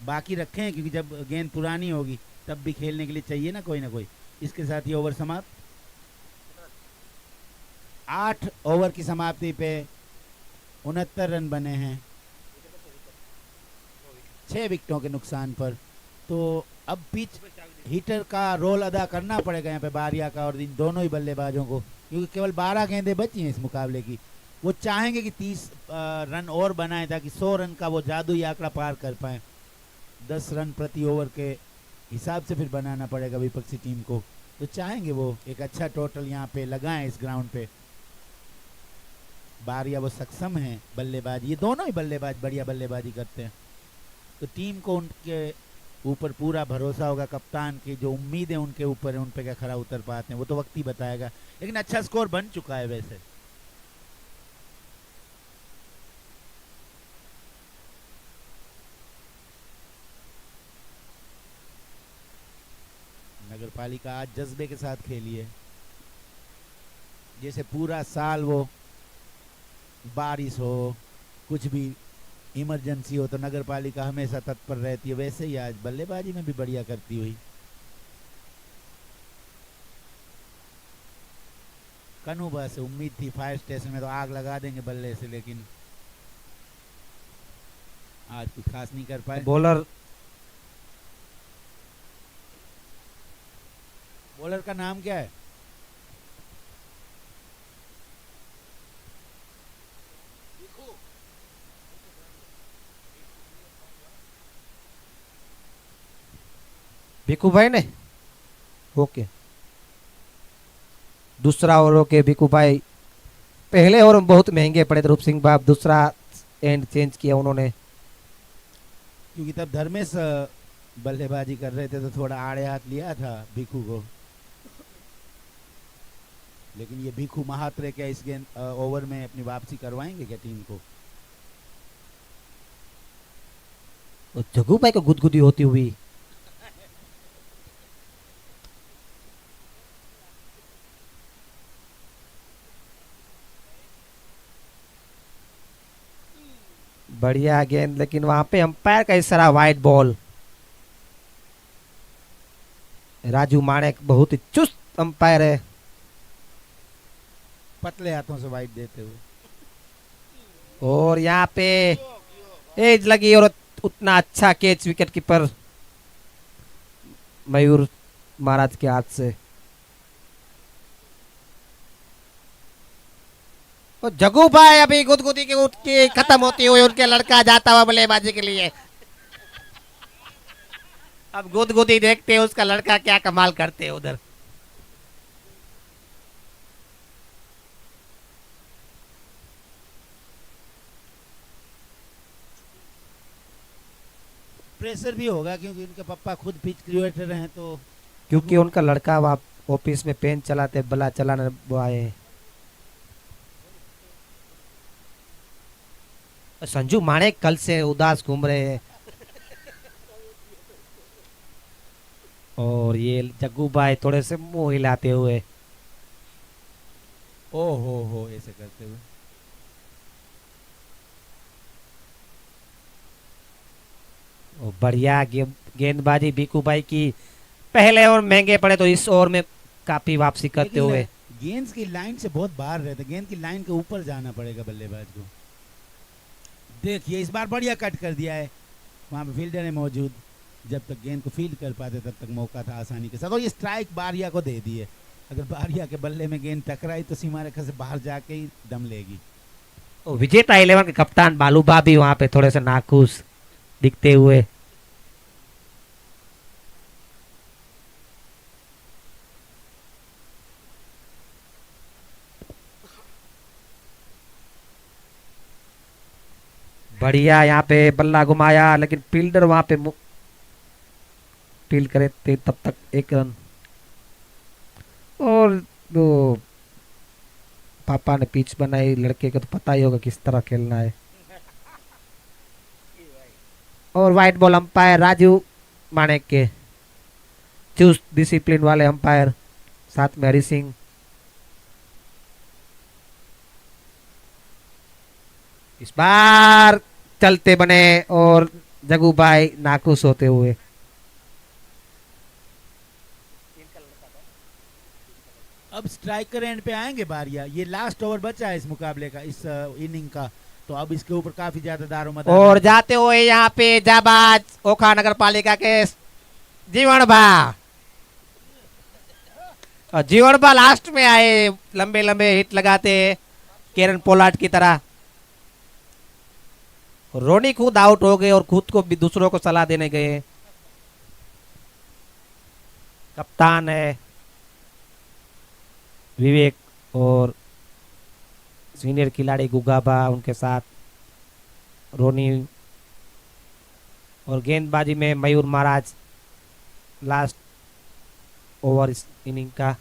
C: बाकी रखे हैं, क्योंकि जब गेंद पुरानी होगी तब भी खेलने के लिए चाहिए ना कोई। इसके साथ ये ओवर समाप्त। 8 ओवर की समाप्ति पे 69 रन बने हैं 6 विकेटों के नुकसान पर। तो अब पिच हिटर का रोल अदा करना पड़ेगा यहाँ पे बारिया का और इन दोनों ही बल्लेबाजों को, क्योंकि केवल 12 गेंदें बची हैं इस मुकाबले की। वो चाहेंगे कि 30 रन और बनाएं ताकि 100 रन का वो जादुई आंकड़ा पार कर पाएं। 10 रन प्रति ओवर के हिसाब से फिर बनाना पड़ेगा विपक्षी टीम को, तो चाहेंगे वो एक अच्छा टोटल यहाँ पे लगाएं इस ग्राउंड पे। बारिया वो सक्षम है बल्लेबाज, ये दोनों ही बल्लेबाज बढ़िया बल्लेबाजी करते हैं, तो टीम को उनके ऊपर पूरा भरोसा होगा। कप्तान की जो उम्मीद है उनके ऊपर है, उन पे क्या खरा उतर पाते हैं वो तो वक्त ही बताएगा, लेकिन अच्छा स्कोर बन चुका है वैसे। नगर पालिका आज जज्बे के साथ खेली है, जैसे पूरा साल वो बारिश हो कुछ भी इमरजेंसी हो तो नगर पालिका हमेशा तत्पर रहती है, वैसे ही आज बल्लेबाजी में भी बढ़िया करती हुई। कनूबा से उम्मीद थी फायर स्टेशन में तो आग लगा देंगे बल्ले से, लेकिन आज कुछ खास नहीं कर पाए। बॉलर का नाम क्या है?
A: भिकू भाई ने ओके, दूसरा ओवर ओके। भिकू भाई पहले ओवर में बहुत महंगे पड़े थे रूप सिंह बाब, दूसरा एंड चेंज किया उन्होंने,
C: क्योंकि तब धर्मेश बल्लेबाजी कर रहे थे तो थोड़ा आड़े हाथ लिया था भिकू को, लेकिन ये भिकू महात्रे क्या इस गेंद ओवर में अपनी वापसी करवाएंगे क्या टीम को?
A: और जग्गू भाई को गुदगुदी होती हुई। बढ़िया गेंद, लेकिन वहां पे अंपायर का इशारा वाइड बॉल। राजू माणेक बहुत ही चुस्त अंपायर है,
C: पतले हाथों से वाइड देते हुए।
A: और यहाँ पे एज लगी और उतना अच्छा कैच विकेट कीपर मयूर महाराज के हाथ से। और जग्गू भाई अभी गुदगुदी के उठ के खत्म होती हुई उनके लड़का जाता हुआ बल्लेबाजी के लिए। अब गुदगुदी देखते हैं उसका लड़का क्या कमाल करते हैं उधर।
C: प्रेशर भी होगा क्योंकि उनके पापा खुद पिच क्रिएटर हैं, तो
A: क्योंकि उनका लड़का वहाँ ऑफिस में पेन चलाते बला चलाने वो आए हैं। संजू माणेक कल से उदास घूम रहे हैं, और ये जग्गू भाई थोड़े से मुंह हिलाते हुए।
C: ओ हो ऐसे करते हुए।
A: और बढ़िया गेंदबाजी भिकू भाई की, पहले और महंगे पड़े तो इस ओवर में काफी वापसी करते
C: लेकिन
A: हुए।
C: गेंद की लाइन से बहुत बाहर रहते, गेंद की लाइन के ऊपर जाना पड़ेगा बल्लेबाज को। देखिए इस बार बढ़िया कट कर दिया है, वहां पे फील्डर है मौजूद, जब तक गेंद को फील्ड कर पाते तब तक मौका था आसानी के साथ, और ये स्ट्राइक बारिया को दे दी है। अगर बारिया के बल्ले में गेंद टकराई तो सीमा रेखा से बाहर जाके ही दम लेगी।
A: और विजेता 11 के कप्तान बालूबा भी वहां पे थोड़े से नाखुश दिखते हुए। बढ़िया यहाँ पे बल्ला घुमाया, लेकिन फील्डर वहां पे फील्ड करे थे तब तक 1 रन। और वो पापा ने पिच बनाई, लड़के को तो पता ही होगा किस तरह खेलना है। और white ball umpire Raju Manek के, चुस्त डिसिप्लिन वाले अंपायर, साथ में हरि सिंह। इस बार चलते बने और जगू भाई नाखुश होते हुए।
C: अब स्ट्राइकर एंड पे आएंगे बारिया, ये लास्ट ओवर बचा है इस मुकाबले का, इस इनिंग का, तो अब इसके ऊपर काफी ज्यादा दारोमदार
A: और जाते हुए यहाँ पे जाबाज ओखा नगर पालिका के जीवन भा, और जीवन भा लास्ट में आए, लंबे लंबे हिट लगाते केरन पोलार्ड की तरह। रोनी खुद आउट हो गए और खुद को भी दूसरों को सलाह देने गए। कप्तान है विवेक और सीनियर खिलाड़ी गुगाबा, उनके साथ रोनी, और गेंदबाजी में मयूर महाराज लास्ट ओवर इस इनिंग का।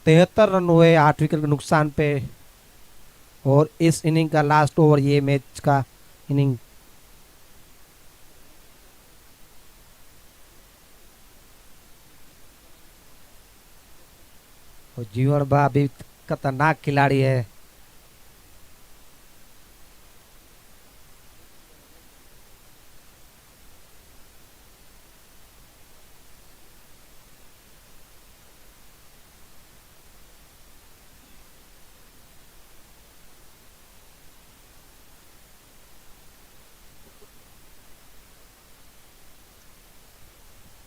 A: तिहत्तर रन हुए 8 विकेट के नुकसान पे, और इस इनिंग का लास्ट ओवर ये मैच का इनिंग। और जीवन भा भी खतरनाक खिलाड़ी है।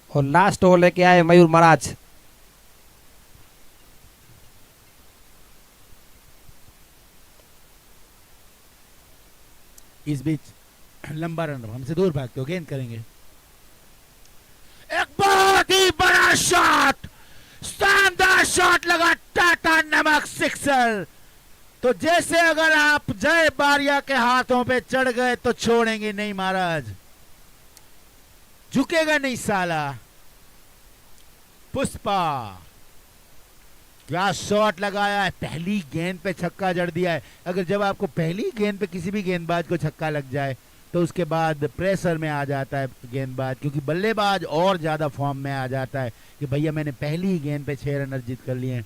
A: और लास्ट ओवर लेके आए मयूर महाराज।
C: इस बीच लंबा रन हमसे दूर भागते हो, गेंद करेंगे। एक बहुत ही बड़ा शॉट, शानदार शॉट लगा, टाटा नमक सिक्सर। तो जैसे अगर आप जय बारिया के हाथों पे चढ़ गए तो छोड़ेंगे नहीं महाराज, झुकेगा नहीं साला। पुष्पा क्या शॉट लगाया है, पहली गेंद पे छक्का जड़ दिया है। अगर जब आपको पहली गेंद पे किसी भी गेंदबाज को छक्का लग जाए तो उसके बाद प्रेशर में आ जाता है गेंदबाज, क्योंकि बल्लेबाज और ज्यादा फॉर्म में आ जाता है कि भैया मैंने पहली ही गेंद पे 6 रन अर्जित कर लिए हैं।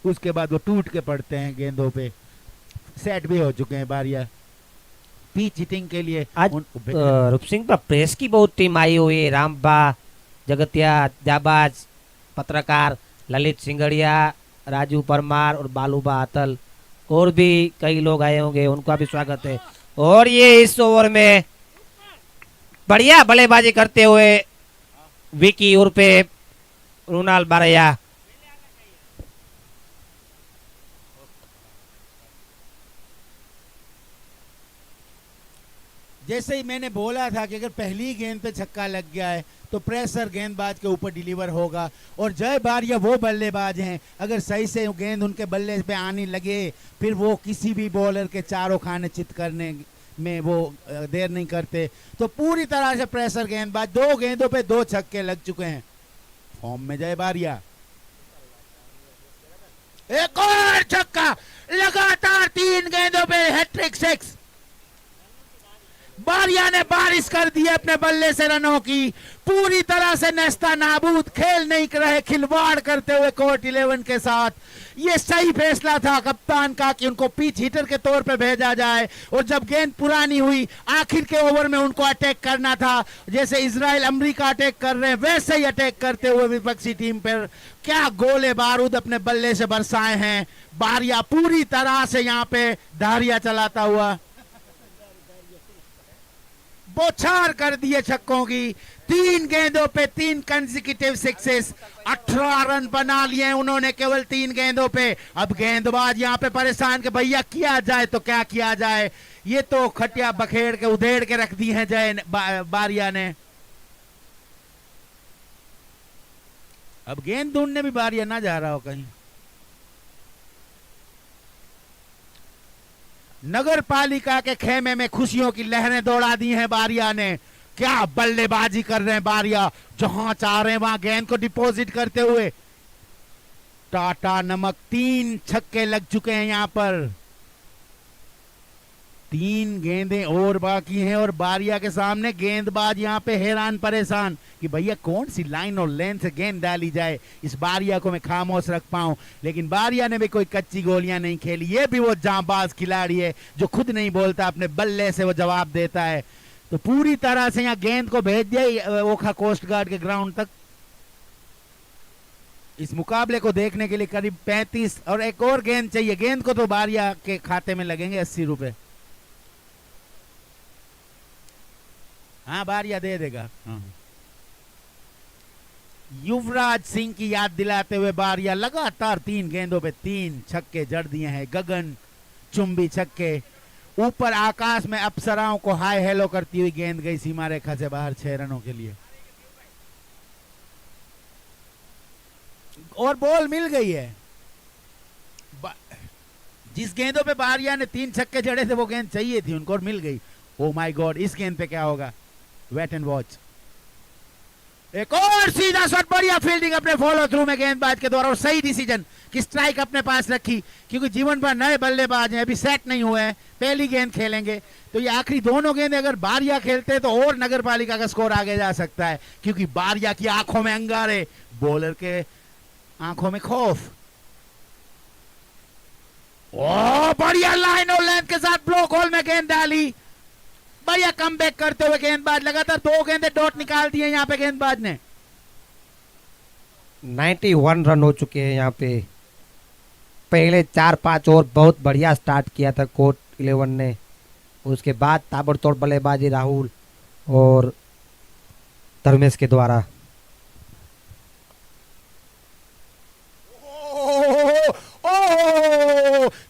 C: उसके बाद वो टूट के पड़ते हैं गेंदों पे। सेट भी हो चुके हैं बारिया पिच हिटिंग के लिए।
A: आज रूप सिंह पर प्रेस की बहुत टीम आई हुई है। रामबा, जगतिया, जाबाज, पत्रकार ललित सिंगड़िया, राजू परमार और बालूबा अतल, और भी कई लोग आए होंगे, उनका भी स्वागत है। और ये इस ओवर में बढ़िया बल्लेबाजी करते हुए विकी उर्फे रुनाल बारैया।
C: जैसे ही मैंने बोला था कि अगर पहली गेंद पे छक्का लग गया है तो प्रेशर गेंदबाज के ऊपर डिलीवर होगा, और जय बारिया वो बल्लेबाज हैं अगर सही से गेंद उनके बल्ले पे आने लगे फिर वो किसी भी बॉलर के चारों खाने चित करने में वो देर नहीं करते। तो पूरी तरह से प्रेशर गेंदबाज, 2 गेंदों पे 2 छक्के लग चुके हैं, फॉर्म में जय बारिया। एक और छक्का, लगातार 3 गेंदों पे हैट्रिक 6। बारिया ने बारिश कर दी अपने बल्ले से रनों की, पूरी तरह से नेस्ता नाबूद, खेल नहीं रहे, खिलवाड़ करते हुए कोर्ट 11 के साथ। ये सही फैसला था कप्तान का कि उनको पिच हिटर के तौर पे भेजा जाए, और जब गेंद पुरानी हुई आखिर के ओवर में उनको अटैक करना था, जैसे इजराइल अमेरिका अटैक कर रहे हैं वैसे ही अटैक करते हुए विपक्षी टीम पर क्या गोले बारूद अपने बल्ले से बरसाए हैं। बारिया पूरी तरह से यहाँ पे धारिया चलाता हुआ बौछार कर दिए छक्कों की। 3 गेंदों पे 3 कंसेक्यूटिव सिक्सेस, 18 रन बना लिए हैं उन्होंने केवल 3 गेंदों पे। अब गेंदबाज यहाँ पे परेशान कि भैया किया जाए तो क्या किया जाए, ये तो खटिया बखेड़ के उधेड़ के रख दी है बारिया ने। अब गेंद ढूंढने भी बारिया ना जा रहा हो कहीं। नगर पालिका के खेमे में खुशियों की लहरें दौड़ा दी हैं बारिया ने। क्या बल्लेबाजी कर रहे हैं बारिया, जहां चाह रहे हैं वहां गेंद को डिपॉजिट करते हुए। टाटा नमक, 3 छक्के लग चुके हैं यहां पर। 3 गेंदें और बाकी हैं और बारिया के सामने गेंदबाज यहां पे हैरान परेशान कि भैया कौन सी लाइन और लेंथ से गेंद डाली जाए, इस बारिया को मैं खामोश रख पाऊं। लेकिन बारिया ने भी कोई कच्ची गोलियां नहीं खेली, ये भी वो जांबाज खिलाड़ी है जो खुद नहीं बोलता, अपने बल्ले से वो जवाब देता है। तो पूरी तरह से यहाँ गेंद को भेज दिया ओखा कोस्ट गार्ड के ग्राउंड तक। इस मुकाबले को देखने के लिए करीब 35 और एक और गेंद चाहिए। गेंद को तो बारिया के खाते में लगेंगे 80 रुपए। हाँ बारिया दे देगा। हाँ। युवराज सिंह की याद दिलाते हुए बारिया लगातार 3 गेंदों पे 3 छक्के जड़ दिए हैं, गगन चुंबी छक्के। ऊपर आकाश में अप्सराओं को हाय हेलो करती हुई गेंद गई सीमा रेखा से बाहर 6 रनों के लिए। और बॉल मिल गई है। जिस गेंदों पे बारिया ने 3 छक्के जड़े थे वो गेंद चाहिए थी उनको और मिल गई। ओ माय गॉड, इस गेंद पे क्या होगा, वेट एंड वॉच। एक और सीधा शॉट, बढ़िया फील्डिंग अपने फॉलो थ्रू में गेंदबाज के द्वारा, और सही डिसीजन कि स्ट्राइक अपने पास रखी, क्योंकि जीवन भर नए बल्लेबाज हैं, अभी सेट नहीं हुए हैं, पहली गेंद खेलेंगे। तो ये आखिरी दोनों गेंद अगर बारिया खेलते तो और नगर पालिका का स्कोर आगे जा सकता है, क्योंकि बारिया की आंखों में अंगारे, बॉलर के आंखों में खौफ। ओ बढ़िया लाइन और लेंथ के साथ ब्लॉक होल में गेंद डाली, बढ़िया कमबैक करते हुए गेंदबाज, लगातार 2 गेंदे डॉट निकाल दिए यहाँ पे गेंदबाज ने।
A: 91 रन हो चुके हैं यहाँ पे। पहले 4-5 ओवर बहुत बढ़िया स्टार्ट किया था कोर्ट 11 ने, उसके बाद ताबड़तोड़ बल्लेबाजी राहुल और धर्मेश के द्वारा।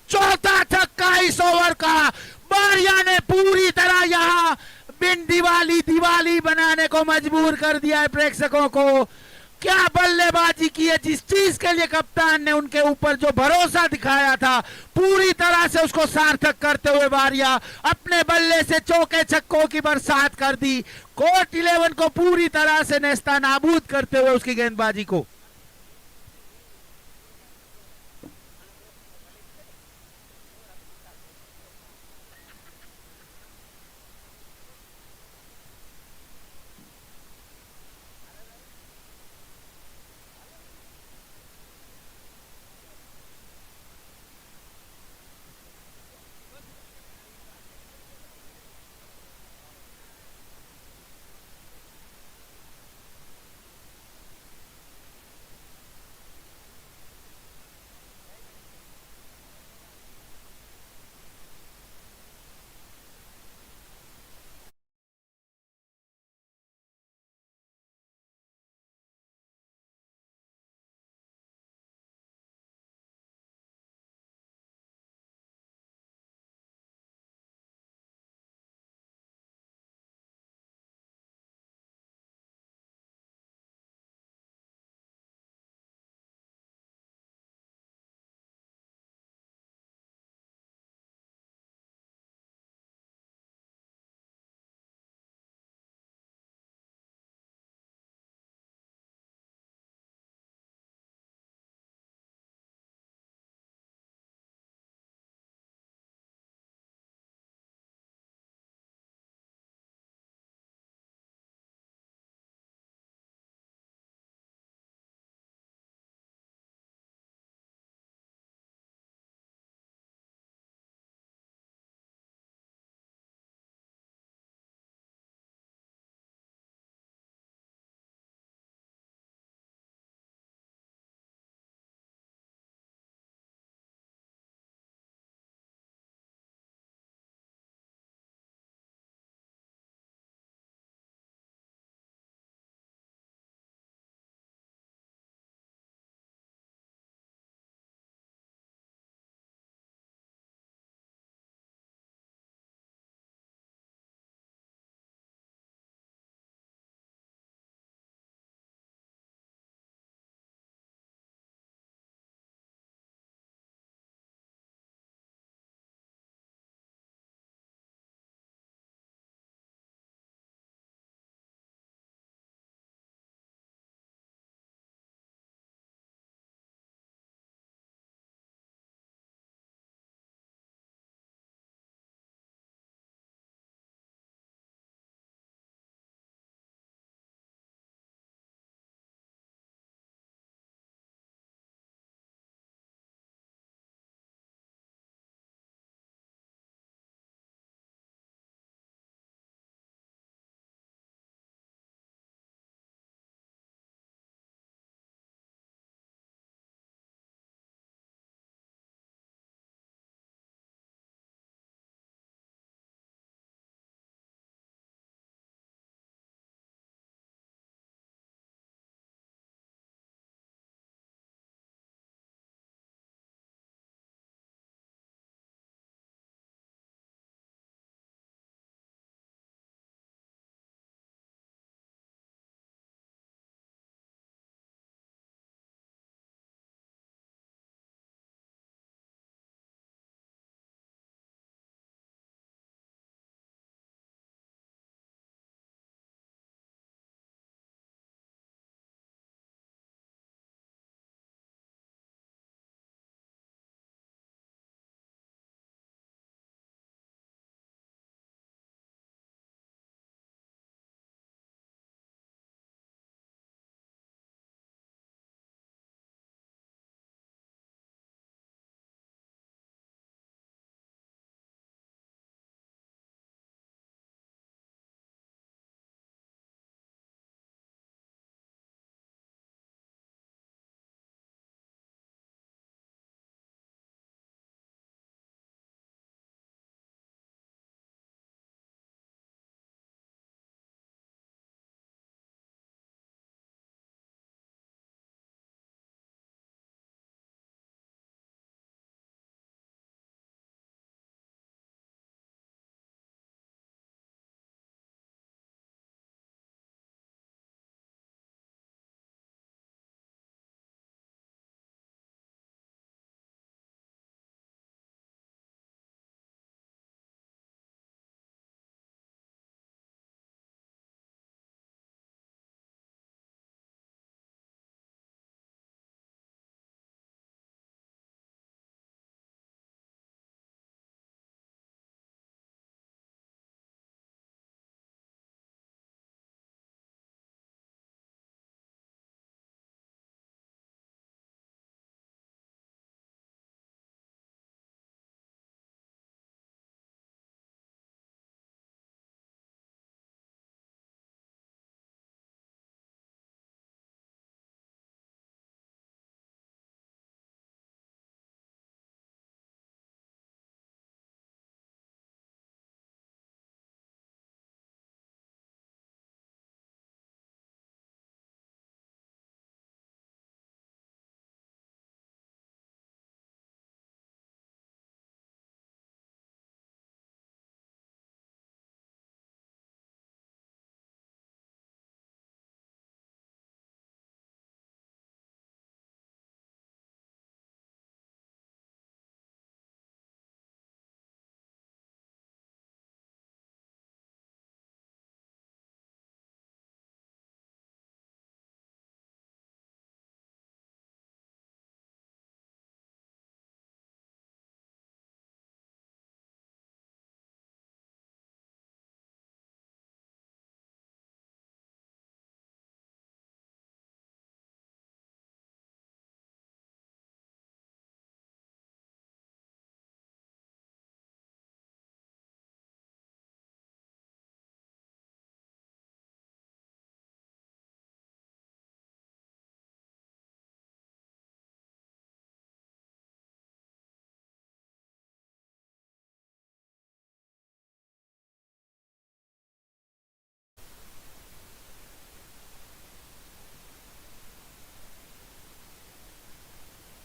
C: चौथा छक्का इस ओवर का। बारिया ने पूरी तरह यहाँ बिन दिवाली बनाने को मजबूर कर दिया है प्रेक्षकों को। क्या बल्लेबाजी की है, जिस चीज के लिए कप्तान ने उनके ऊपर जो भरोसा दिखाया था पूरी तरह से उसको सार्थक करते हुए बारिया अपने बल्ले से चौके छक्कों की बरसात कर दी, कोर्ट 11 को पूरी तरह से नेस्ता नाबूद करते हुए उसकी गेंदबाजी को।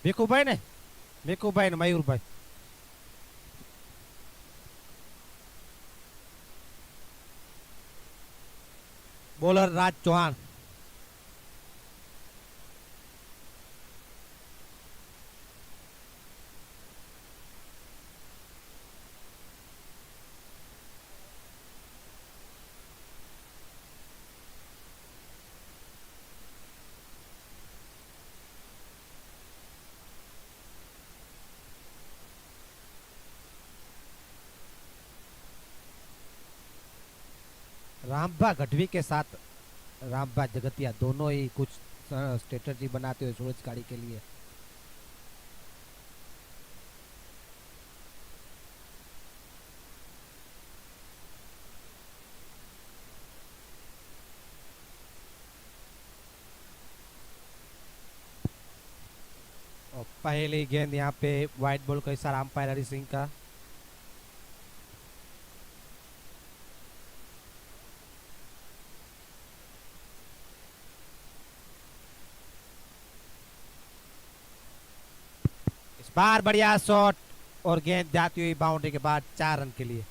A: ભીખુભાઈ ને ભીખુભાઈ ને મયુરભાઈ. બોલર રાજ ચૌહાણ. रामभा गढ़वी के साथ रामभा जगतिया दोनों ही कुछ स्ट्रेटजी बनाते हुए सूरज गाड़ी के लिए. और पहली गेंद यहाँ पे वाइट बॉल का इशारा अंपायर हरि सिंह का. इस बार बढ़िया शॉट और गेंद जाती हुई बाउंड्री के बाद 4 रन के लिए.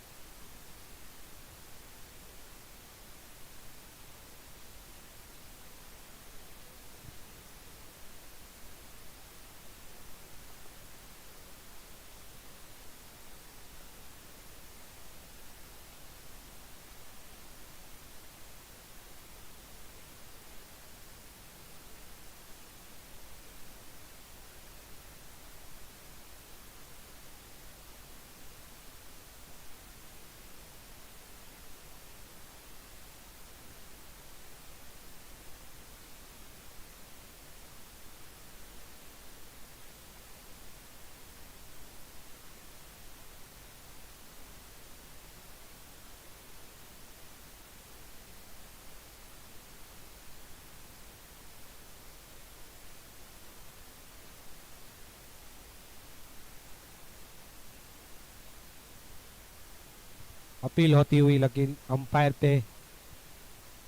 A: अपील होती हुई लेकिन अंपायर पे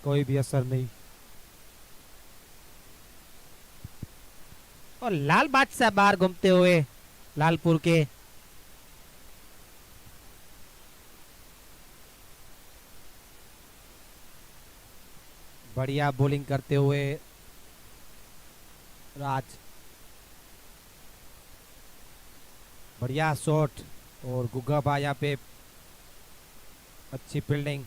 A: कोई भी असर नहीं. और लाल बादशाह बाहर घूमते हुए लालपुर के. बढ़िया बॉलिंग करते हुए राज. बढ़िया शॉट और गुग्गा भाई यहाँ पे अच्छी फील्डिंग.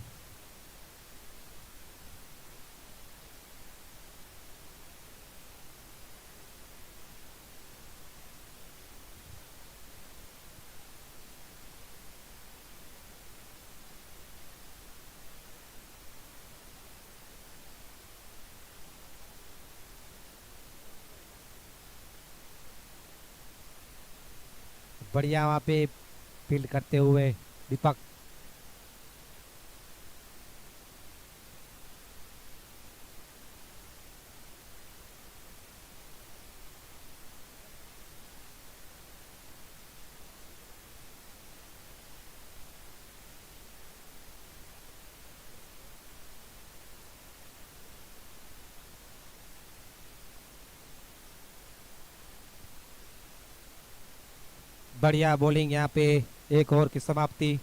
A: बढ़िया वहां पे फील्ड करते हुए दीपक. बढ़िया बॉलिंग यहाँ पे. एक ओवर की समाप्ति.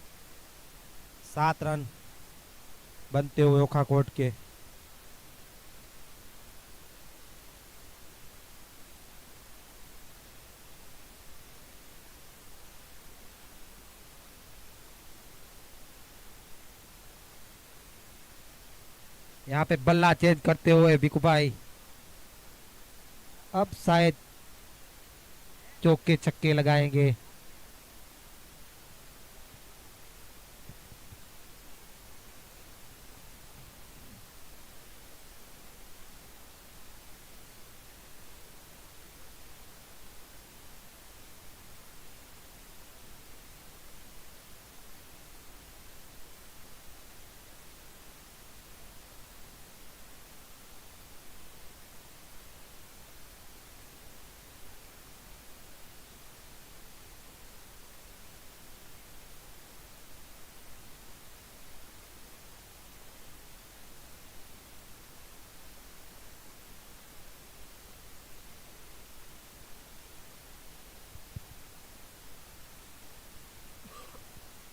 A: 7 रन बनते हुए ओखा कोट के. यहाँ पे बल्ला चेंज करते हुए भिकू भाई. अब शायद चौके छक्के लगाएंगे.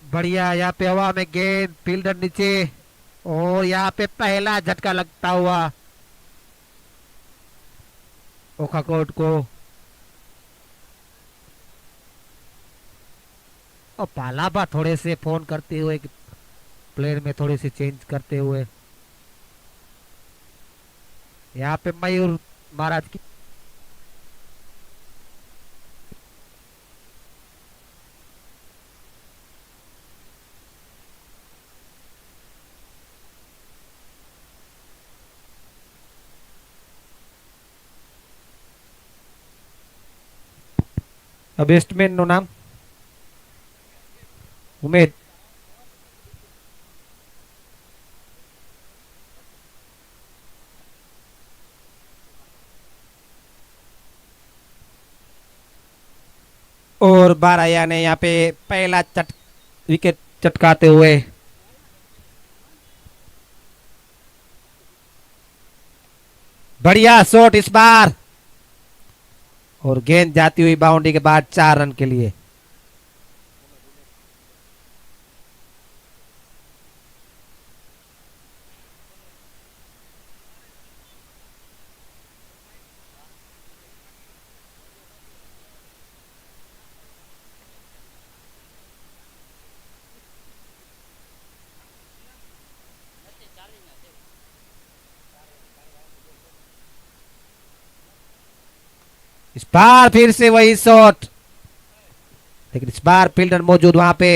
A: बढ़िया, यहाँ पे हवा में गेंद, फील्डर नीचे, और यहाँ पे पहला झटका लगता हुआ ओकाकोट को। और पालाबा थोड़े से फोन करते हुए कि प्लेयर में थोड़ी सी चेंज करते हुए, यहाँ पे मयूर महाराज की બેસ્ટમેન નું નામ उमेद। और बारैया ने यहाँ पे पहला विकेट चटकाते हुए बढ़िया शॉट इस बार, और गेंद जाती हुई बाउंड्री के बाद 4 रन के लिए। इस बार फिर से वही शॉट, लेकिन इस बार फील्डर मौजूद वहां पे।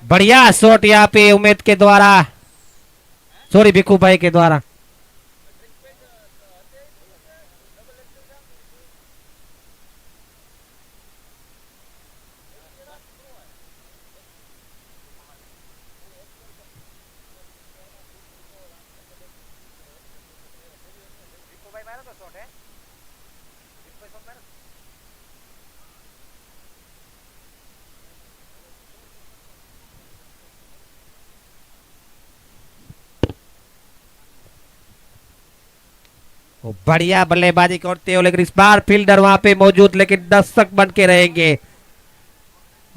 A: बढ़िया शॉट यहाँ पे उमेद के द्वारा, सॉरी भिक्खू भाई के द्वारा। वो बढ़िया बल्लेबाजी करते हो, लेकिन इस बार फील्डर वहां पे मौजूद, लेकिन दर्शक बन के रहेंगे।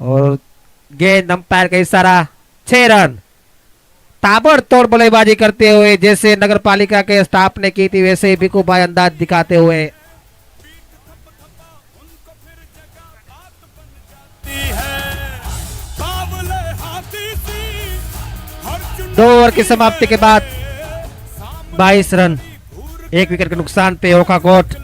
A: और गेंद अंपायर का इशारा, 6 रन। ताबड़तोड़ बल्लेबाजी करते हुए जैसे नगर पालिका के स्टाफ ने की थी, वैसे ही भिक्खू भाई अंदाज दिखाते हुए। 2 ओवर की समाप्ति के बाद 22 रन, 1 विकेट के नुकसान पे ओकाकोट।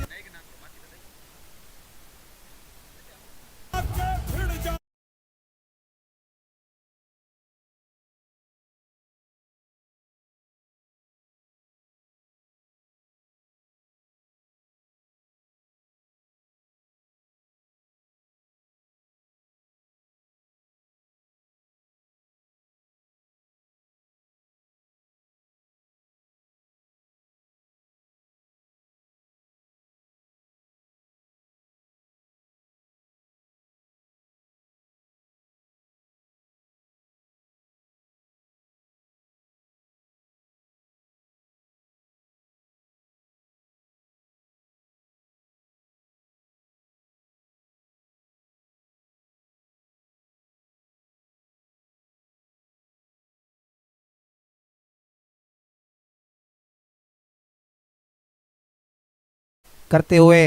A: करते हुए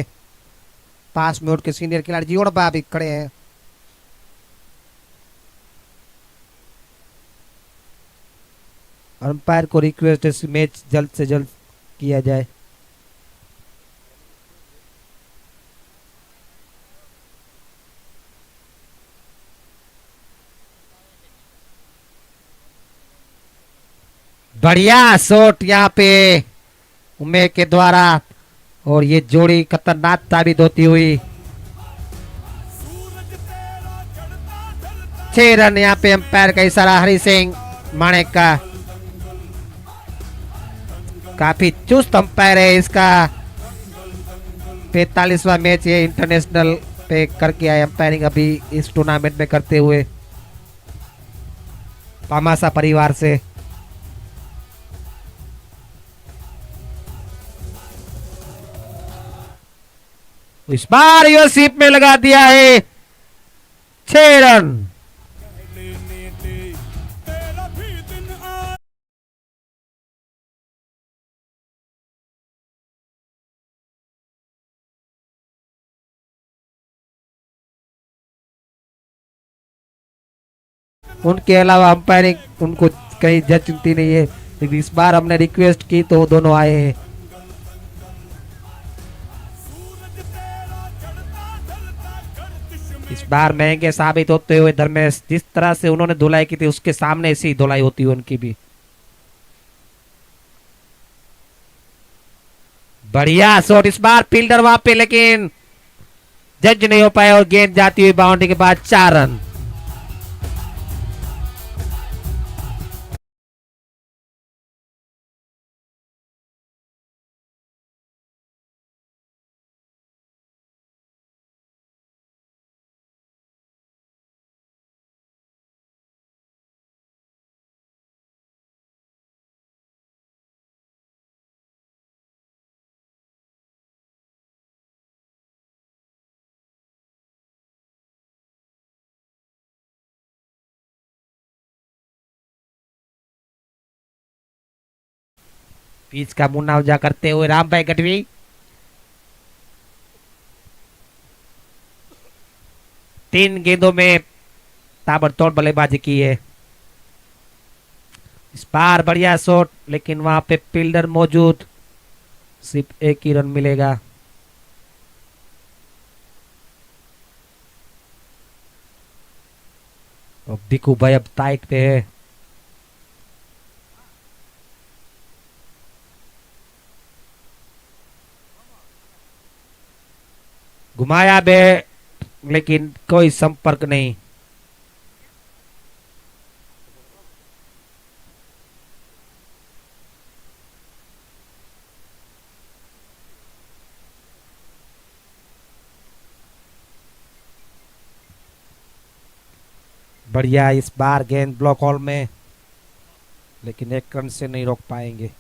A: 5 मिनट के सीनियर खिलाड़ी जीवन भी खड़े हैं। अंपायर को रिक्वेस्ट है इस मैच जल्द से जल्द किया जाए। बढ़िया शॉट यहाँ पे उमेर के द्वारा, और ये जोड़ी खतरनाक साबित होती हुई। 6 रन यहाँ पे अंपायर का इशारा हरि सिंह माणेक का। काफी चुस्त अंपायर है इसका। 45वां मैच ये इंटरनेशनल पे करके आए अंपायरिंग अभी इस टूर्नामेंट में करते हुए पामासा परिवार से। इस बार यो सीप में लगा दिया है 6 रन। उनके अलावा अंपायरिंग उनको कहीं जज चुनती नहीं है, लेकिन इस बार हमने रिक्वेस्ट की तो दोनों आए हैं। इस बार महंगे साबित होते हुए धर्मेश, जिस तरह से उन्होंने धुलाई की थी उसके सामने ऐसी धुलाई होती है उनकी भी। बढ़िया शॉट इस बार फील्डर वहां पे, लेकिन जज नहीं हो पाए और गेंद जाती हुई बाउंड्री के बाद 4 रन। पिच का मुआवजा करते हुए राम भाई गढ़वी। तीन गेंदों में ताबड़तोड़ बल्लेबाजी की है। इस बार बढ़िया शॉट, लेकिन वहां पे फील्डर मौजूद, सिर्फ 1 ही रन मिलेगा। और बिकू भाई अब टाइट पे है। घुमाया बे, लेकिन कोई संपर्क नहीं। बढ़िया इस बार गेंद ब्लॉक हॉल में, लेकिन 1 रन से नहीं रोक पाएंगे।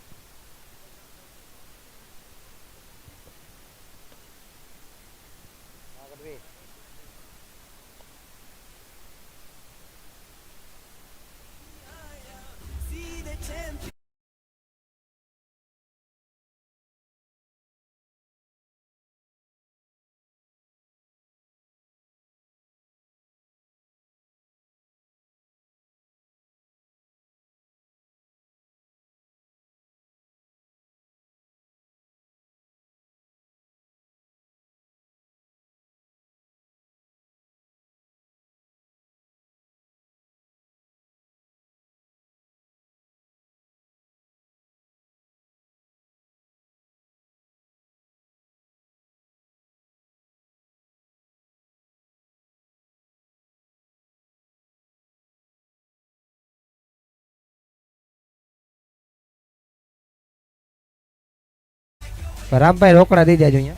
A: राम भाई रोकड़ा दी जाए यहाँ।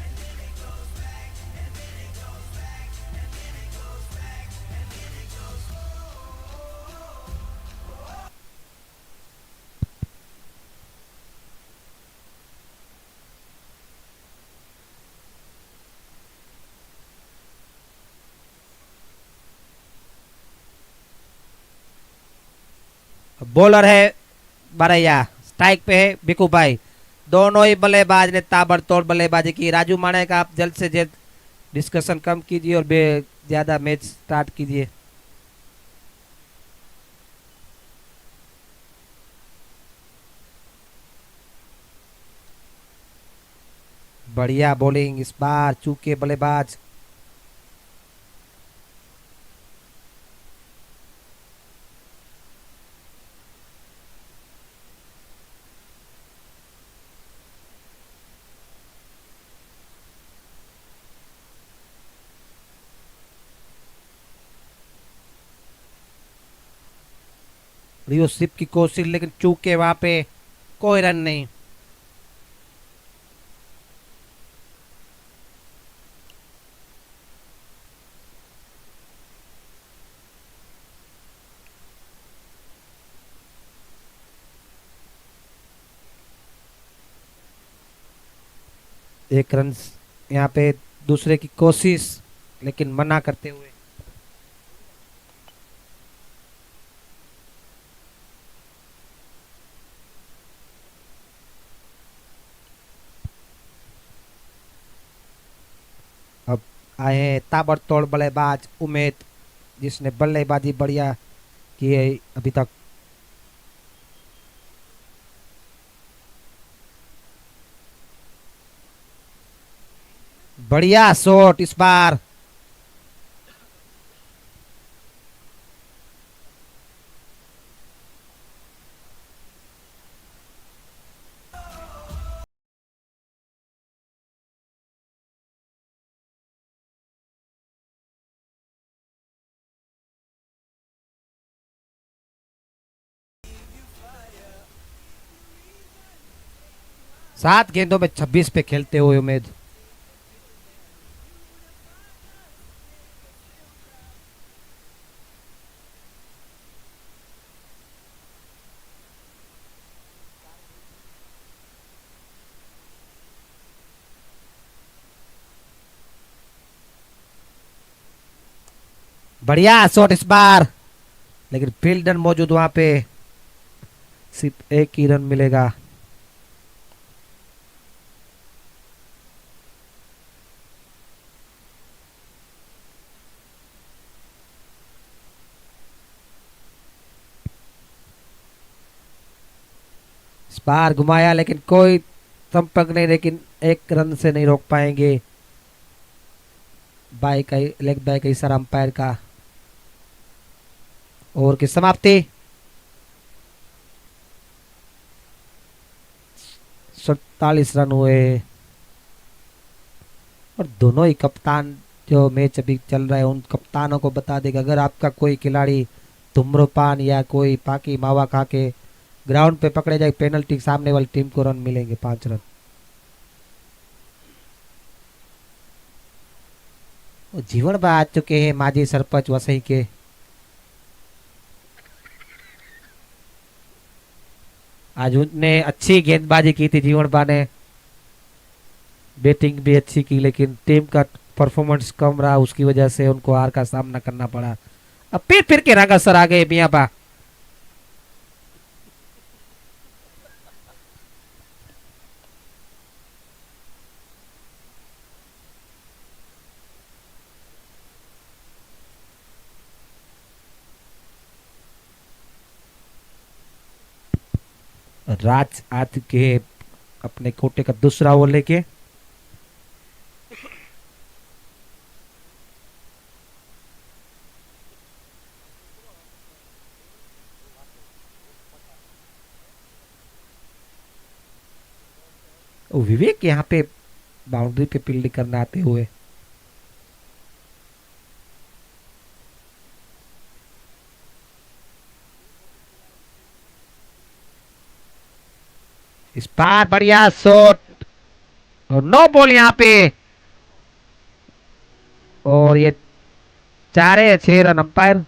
A: बॉलर है बारैया, स्ट्राइक पे है बिकू भाई। दोनों ही बल्लेबाज ने ताबड़तोड़ बल्लेबाजी की। राजू माणे का आप जल्द से जल्द डिस्कशन कम कीजिए और ज्यादा मैच स्टार्ट कीजिए। बढ़िया बॉलिंग इस बार, चूके बल्लेबाज। रियो सिप की कोशिश, लेकिन चूके वहां पे, कोई रन नहीं। एक रन यहाँ पे दूसरे की कोशिश, लेकिन मना करते हुए। अब आए हैं ताबड़तोड़ बल्लेबाज उमेद, जिसने बल्लेबाजी बढ़िया की है अभी तक। बढ़िया शॉट इस बार। सात गेंदों में 26 पे खेलते हुए उमेद। बढ़िया शॉट इस बार, लेकिन फील्डर मौजूद वहां पे, सिर्फ एक ही रन मिलेगा। इस बार घुमाया, लेकिन कोई संपर्क नहीं, लेकिन एक रन से नहीं रोक पाएंगे। बाई का लेग बाई का इशारा अंपायर का। ओवर की समाप्ति। 47 रन हुए। और दोनों ही कप्तान, जो मैच अभी चल रहा है, उन कप्तानों को बता देगा, अगर आपका कोई खिलाड़ी धूम्रपान या कोई पाकी मावा खा के ग्राउंड पे पकड़े जाए, पेनल्टी, सामने वाली टीम को रन मिलेंगे, 5 रन। वो जीवन बा आ चुके हैं माजी सरपंच वसई के। आज उनने अच्छी गेंदबाजी की थी, जीवन बा ने बैटिंग भी अच्छी की, लेकिन टीम का परफॉर्मेंस कम रहा, उसकी वजह से उनको हार का सामना करना पड़ा। अब फिर के रंग असर आ गए मियाँ बा। राज आज के अपने कोटे का दूसरा ओवर लेके। विवेक यहाँ पे बाउंड्री पे फील्डिंग करने आते हुए। इस बार बढ़िया शॉट और नो बॉल यहाँ पे। और ये 4 या 6 रन अंपायर।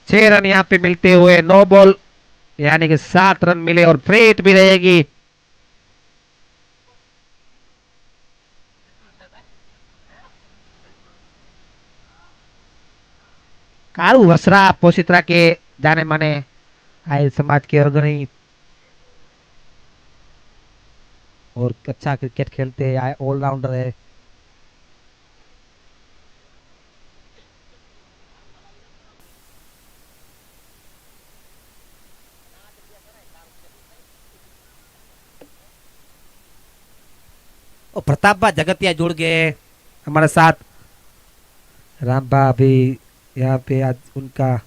A: छह रन यहाँ पे मिलते हुए, नो बॉल, यानी कि 7 रन मिले और फ्रेट भी रहेगी। कारू वसरा पोशित्रा के जाने माने आय समाज के अग्रणी। और अच्छा क्रिकेट खेलते हैं, ऑलराउंडर है। और प्रताप बा जगतिया जुड़ गए हमारे साथ। राम बा भी यहाँ पे आज उनका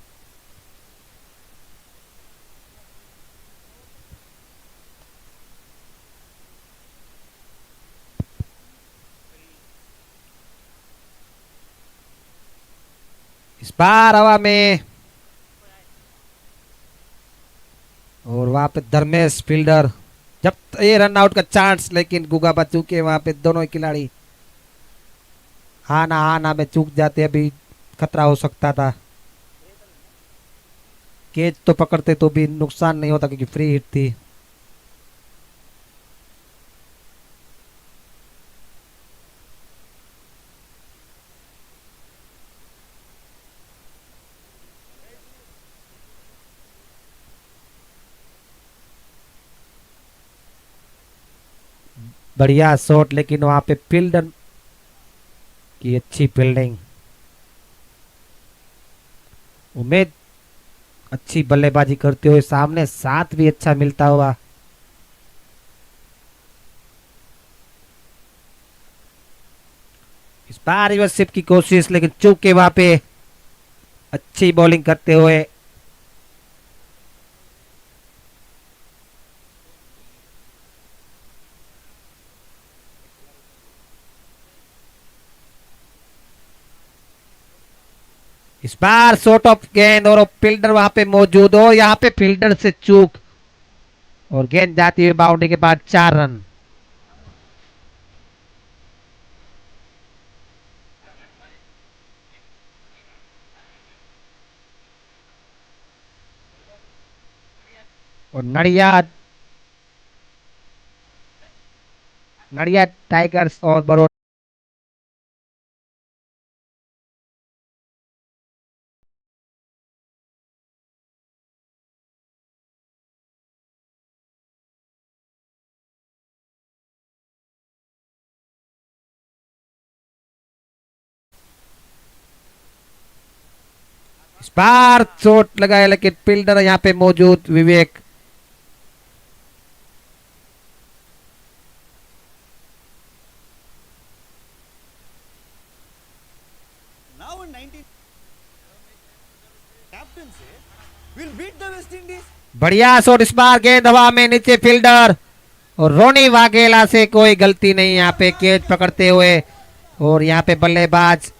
A: इस बार हवा में, और वहां पे धर्मेश फील्डर, जब ये रन आउट का चांस, लेकिन गुगा बच्चू के वहां पे दोनों ही खिलाड़ी हाँ ना में चूक जाते, अभी खतरा हो सकता था। कैच तो पकड़ते तो भी नुकसान नहीं होता क्योंकि फ्री हिट थी। बढ़िया शॉट, लेकिन वहां पे फील्डर की अच्छी फील्डिंग। उम्मीद अच्छी बल्लेबाजी करते हुए सामने साथ भी अच्छा मिलता हुआ। इस बार रिवर्सशिप की कोशिश, लेकिन चूके वहां पे अच्छी बॉलिंग करते हुए। इस बार शॉट ऑफ गेंद, और फील्डर वहां पे मौजूद हो, यहाँ पे फील्डर से चूक, और गेंद जाती हुई बाउंड्री के बाद 4 रन। और नड़िया नड़िया टाइगर्स और बड़ौदा। इस बार चोट लगाया, लेकिन फील्डर यहाँ पे मौजूद विवेक।
D: Now in 19 captain say we'll beat the West Indies.
A: बढ़िया शॉट, इस बार गेंद हवा में, नीचे फील्डर, और रोनी वाघेला से कोई गलती नहीं यहाँ पे कैच पकड़ते हुए। और यहाँ पे बल्लेबाज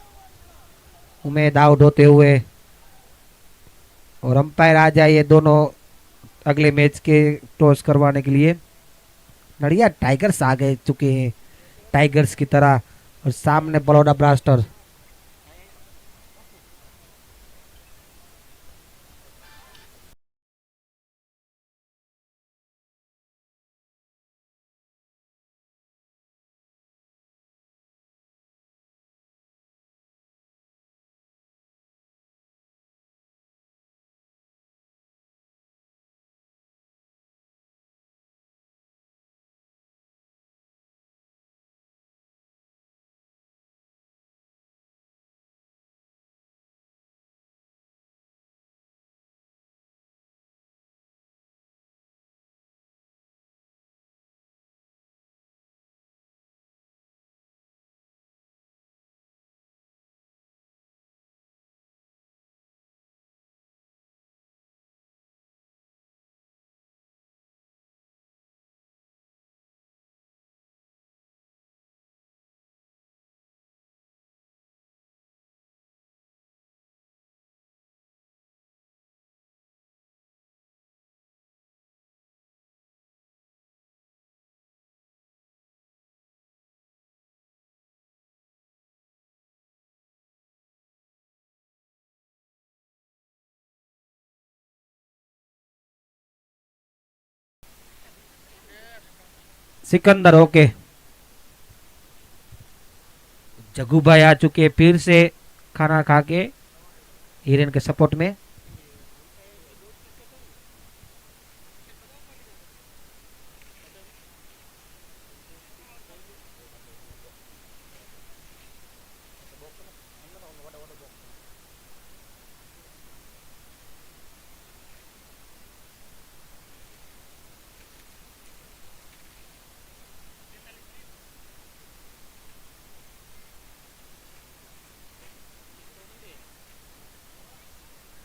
A: उमेद आउट होते हुए, और अंपायर आ जाइए दोनों अगले मैच के टॉस करवाने के लिए। नड़िया टाइगर्स आ गए चुके हैं टाइगर्स की तरह, और सामने बड़ौदा ब्लास्टर। सिकंदर ओके, जग्गू भाई आ चुके फिर से खाना खा के हिरेन के सपोर्ट में।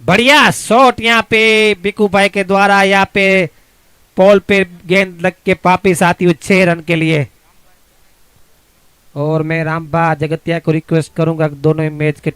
A: बढ़िया शॉट यहाँ पे बिकू भाई के द्वारा, यहाँ पे पोल पे गेंद लग के वापिस आती हुई 6 रन के लिए। और मैं रामबा जगतिया को रिक्वेस्ट करूंगा कि दोनों ही मैच के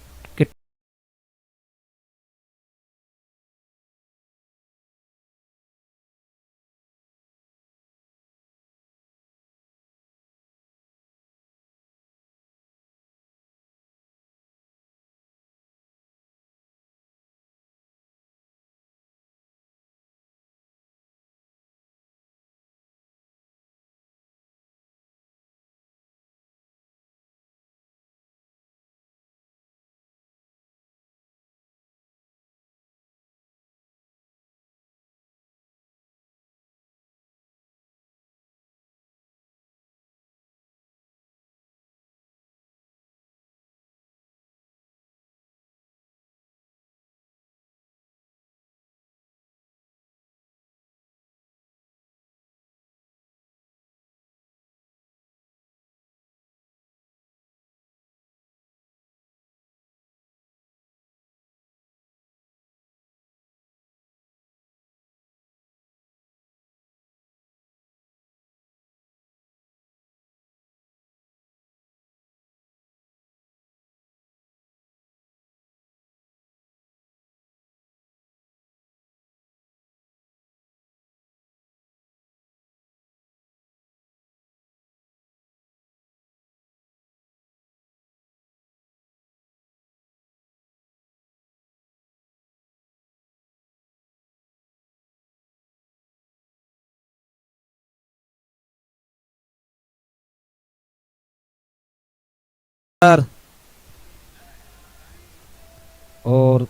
A: और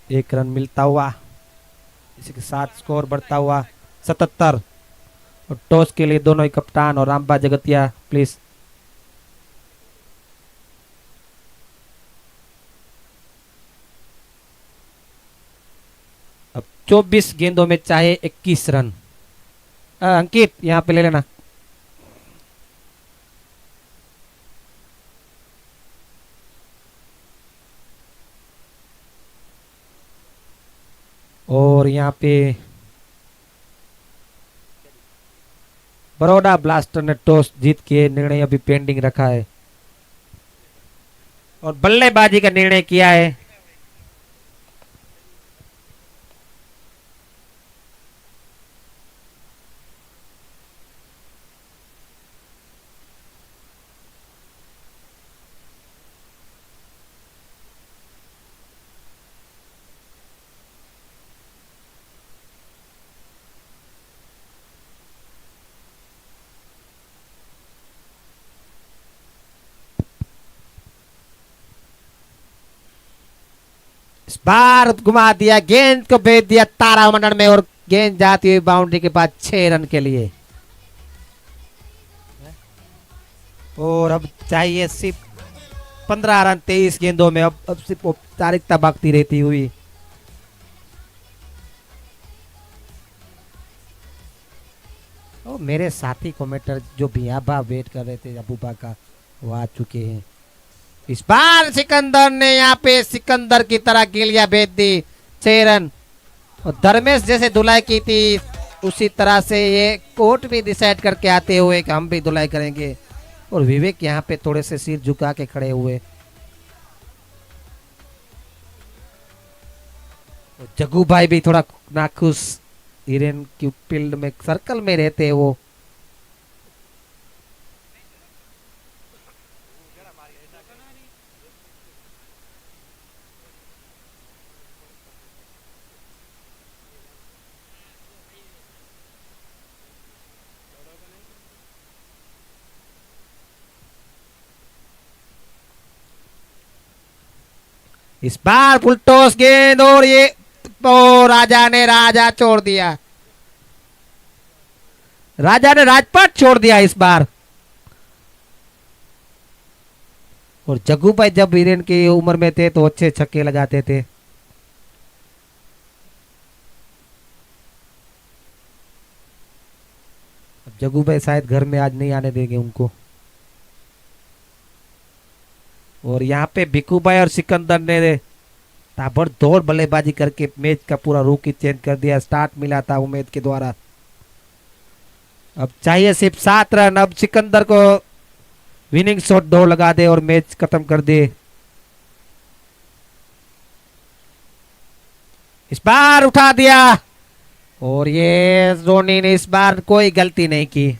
A: 1 रन मिलता हुआ, इसी के साथ स्कोर बढ़ता हुआ 77। और टॉस के लिए दोनों ही कप्तान और रामबा जगतिया प्लीज। अब 24 गेंदों में चाहे 21 रन। अंकित यहाँ पे ले लेना। और यहाँ पे बड़ौदा ब्लास्टर ने टॉस जीत के निर्णय अभी पेंडिंग रखा है और बल्लेबाजी का निर्णय किया है। इस बार घुमा दिया, गेंद को भेज दिया तारामंडल में और गेंद जाती हुई बाउंड्री के बाद 6 रन के लिए। और अब चाहिए सिर्फ 15 रन 23 गेंदों में। अब सिर्फ औपचारिकता भागती रहती हुई। और मेरे साथी कमेंटर जो बियाबा वेट कर रहे थे अबूबा का, वो आ चुके हैं। इस बार सिकंदर ने यहाँ पे सिकंदर की तरह गिलिया भेज दी 6 रन। और धर्मेश जैसे धुलाई की थी उसी तरह से ये कोर्ट भी डिसाइड करके आते हुए कि हम भी धुलाई करेंगे। और विवेक यहाँ पे थोड़े से सिर झुका के खड़े हुए। जग्गू भाई भी थोड़ा नाखुश, हिरेन की फील्ड में सर्कल में रहते हैं वो। इस बार फुल टॉस गेंद और ये राजा ने राजा छोड़ दिया। राजा ने राजपाट छोड़ दिया इस बार। और जग्गू भाई जब वीरेन की उम्र में थे तो अच्छे छक्के लगाते थे। अब जग्गू भाई शायद घर में आज नहीं आने देंगे उनको। और यहाँ पे भिक्कू भाई और सिकंदर ने ताबड़तोड़ बल्लेबाजी करके मैच का पूरा रुख ही चेंज कर दिया। स्टार्ट मिला था उमेद के द्वारा। अब चाहिए सिर्फ 7 रन। अब सिकंदर को विनिंग शॉट 2 लगा दे और मैच खत्म कर दे। इस बार उठा दिया और ये धोनी ने इस बार कोई गलती नहीं की।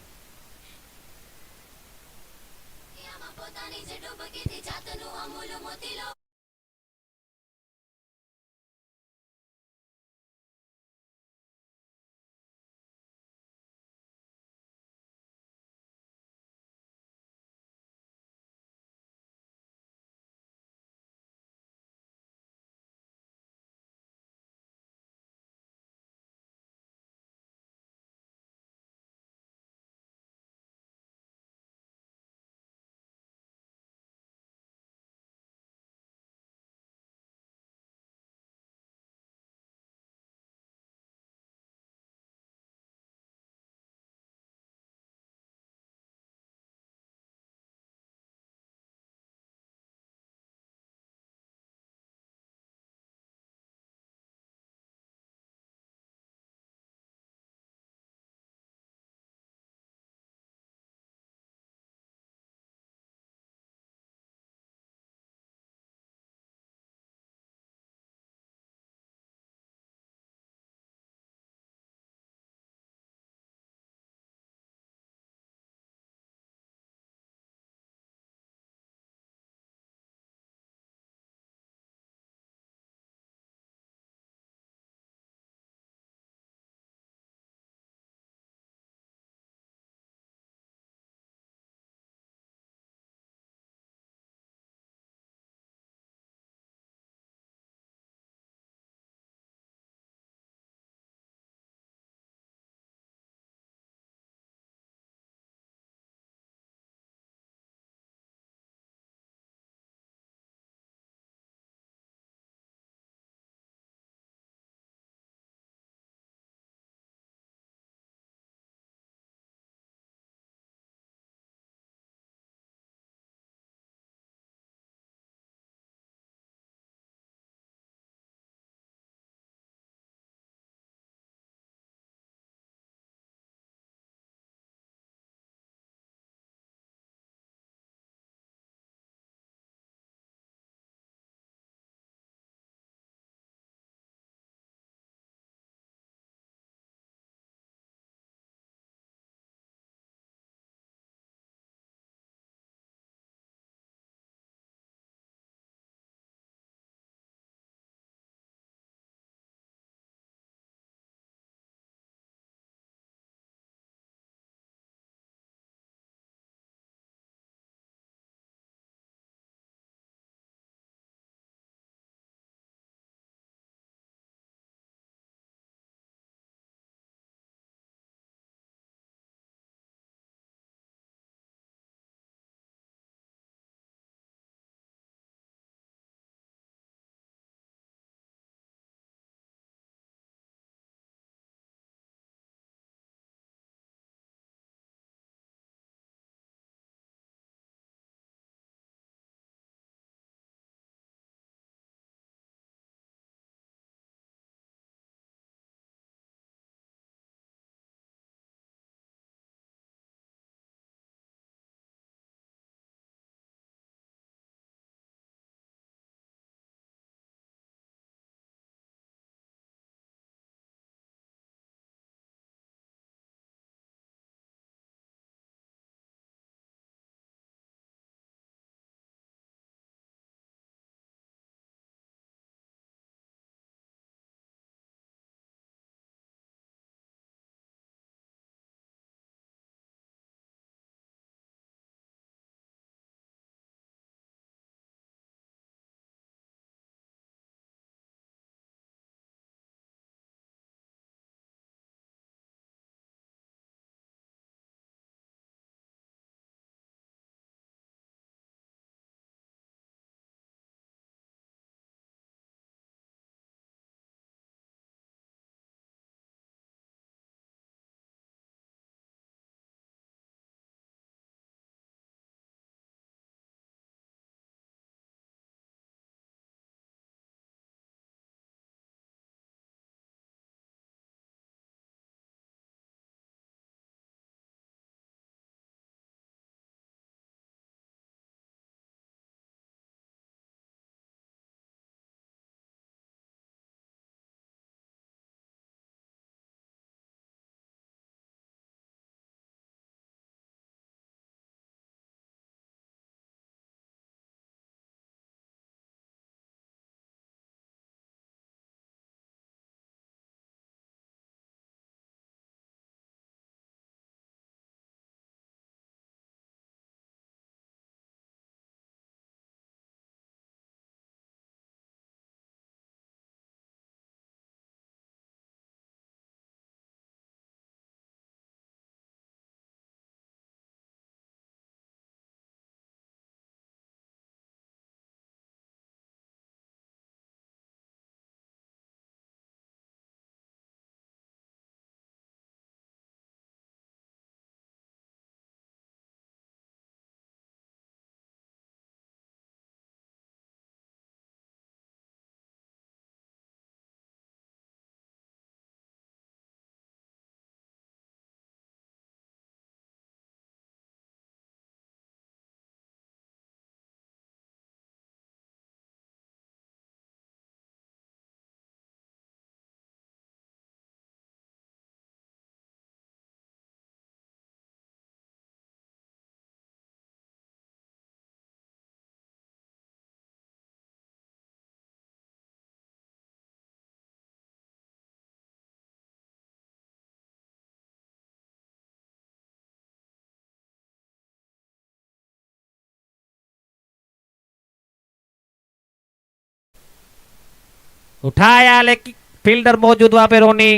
A: उठाया लेकिन फील्डर मौजूद वहां पे रोनी,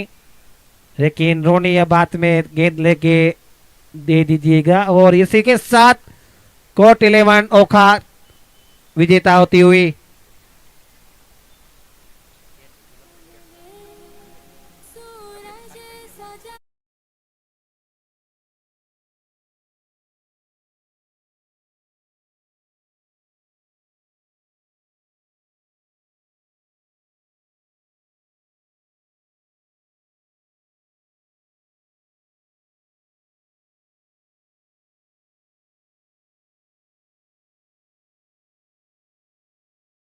A: लेकिन रोनी अब बात में गेंद लेके दे दीजिएगा। और इसी के साथ कोर्ट 11 ओखा विजेता होती हुई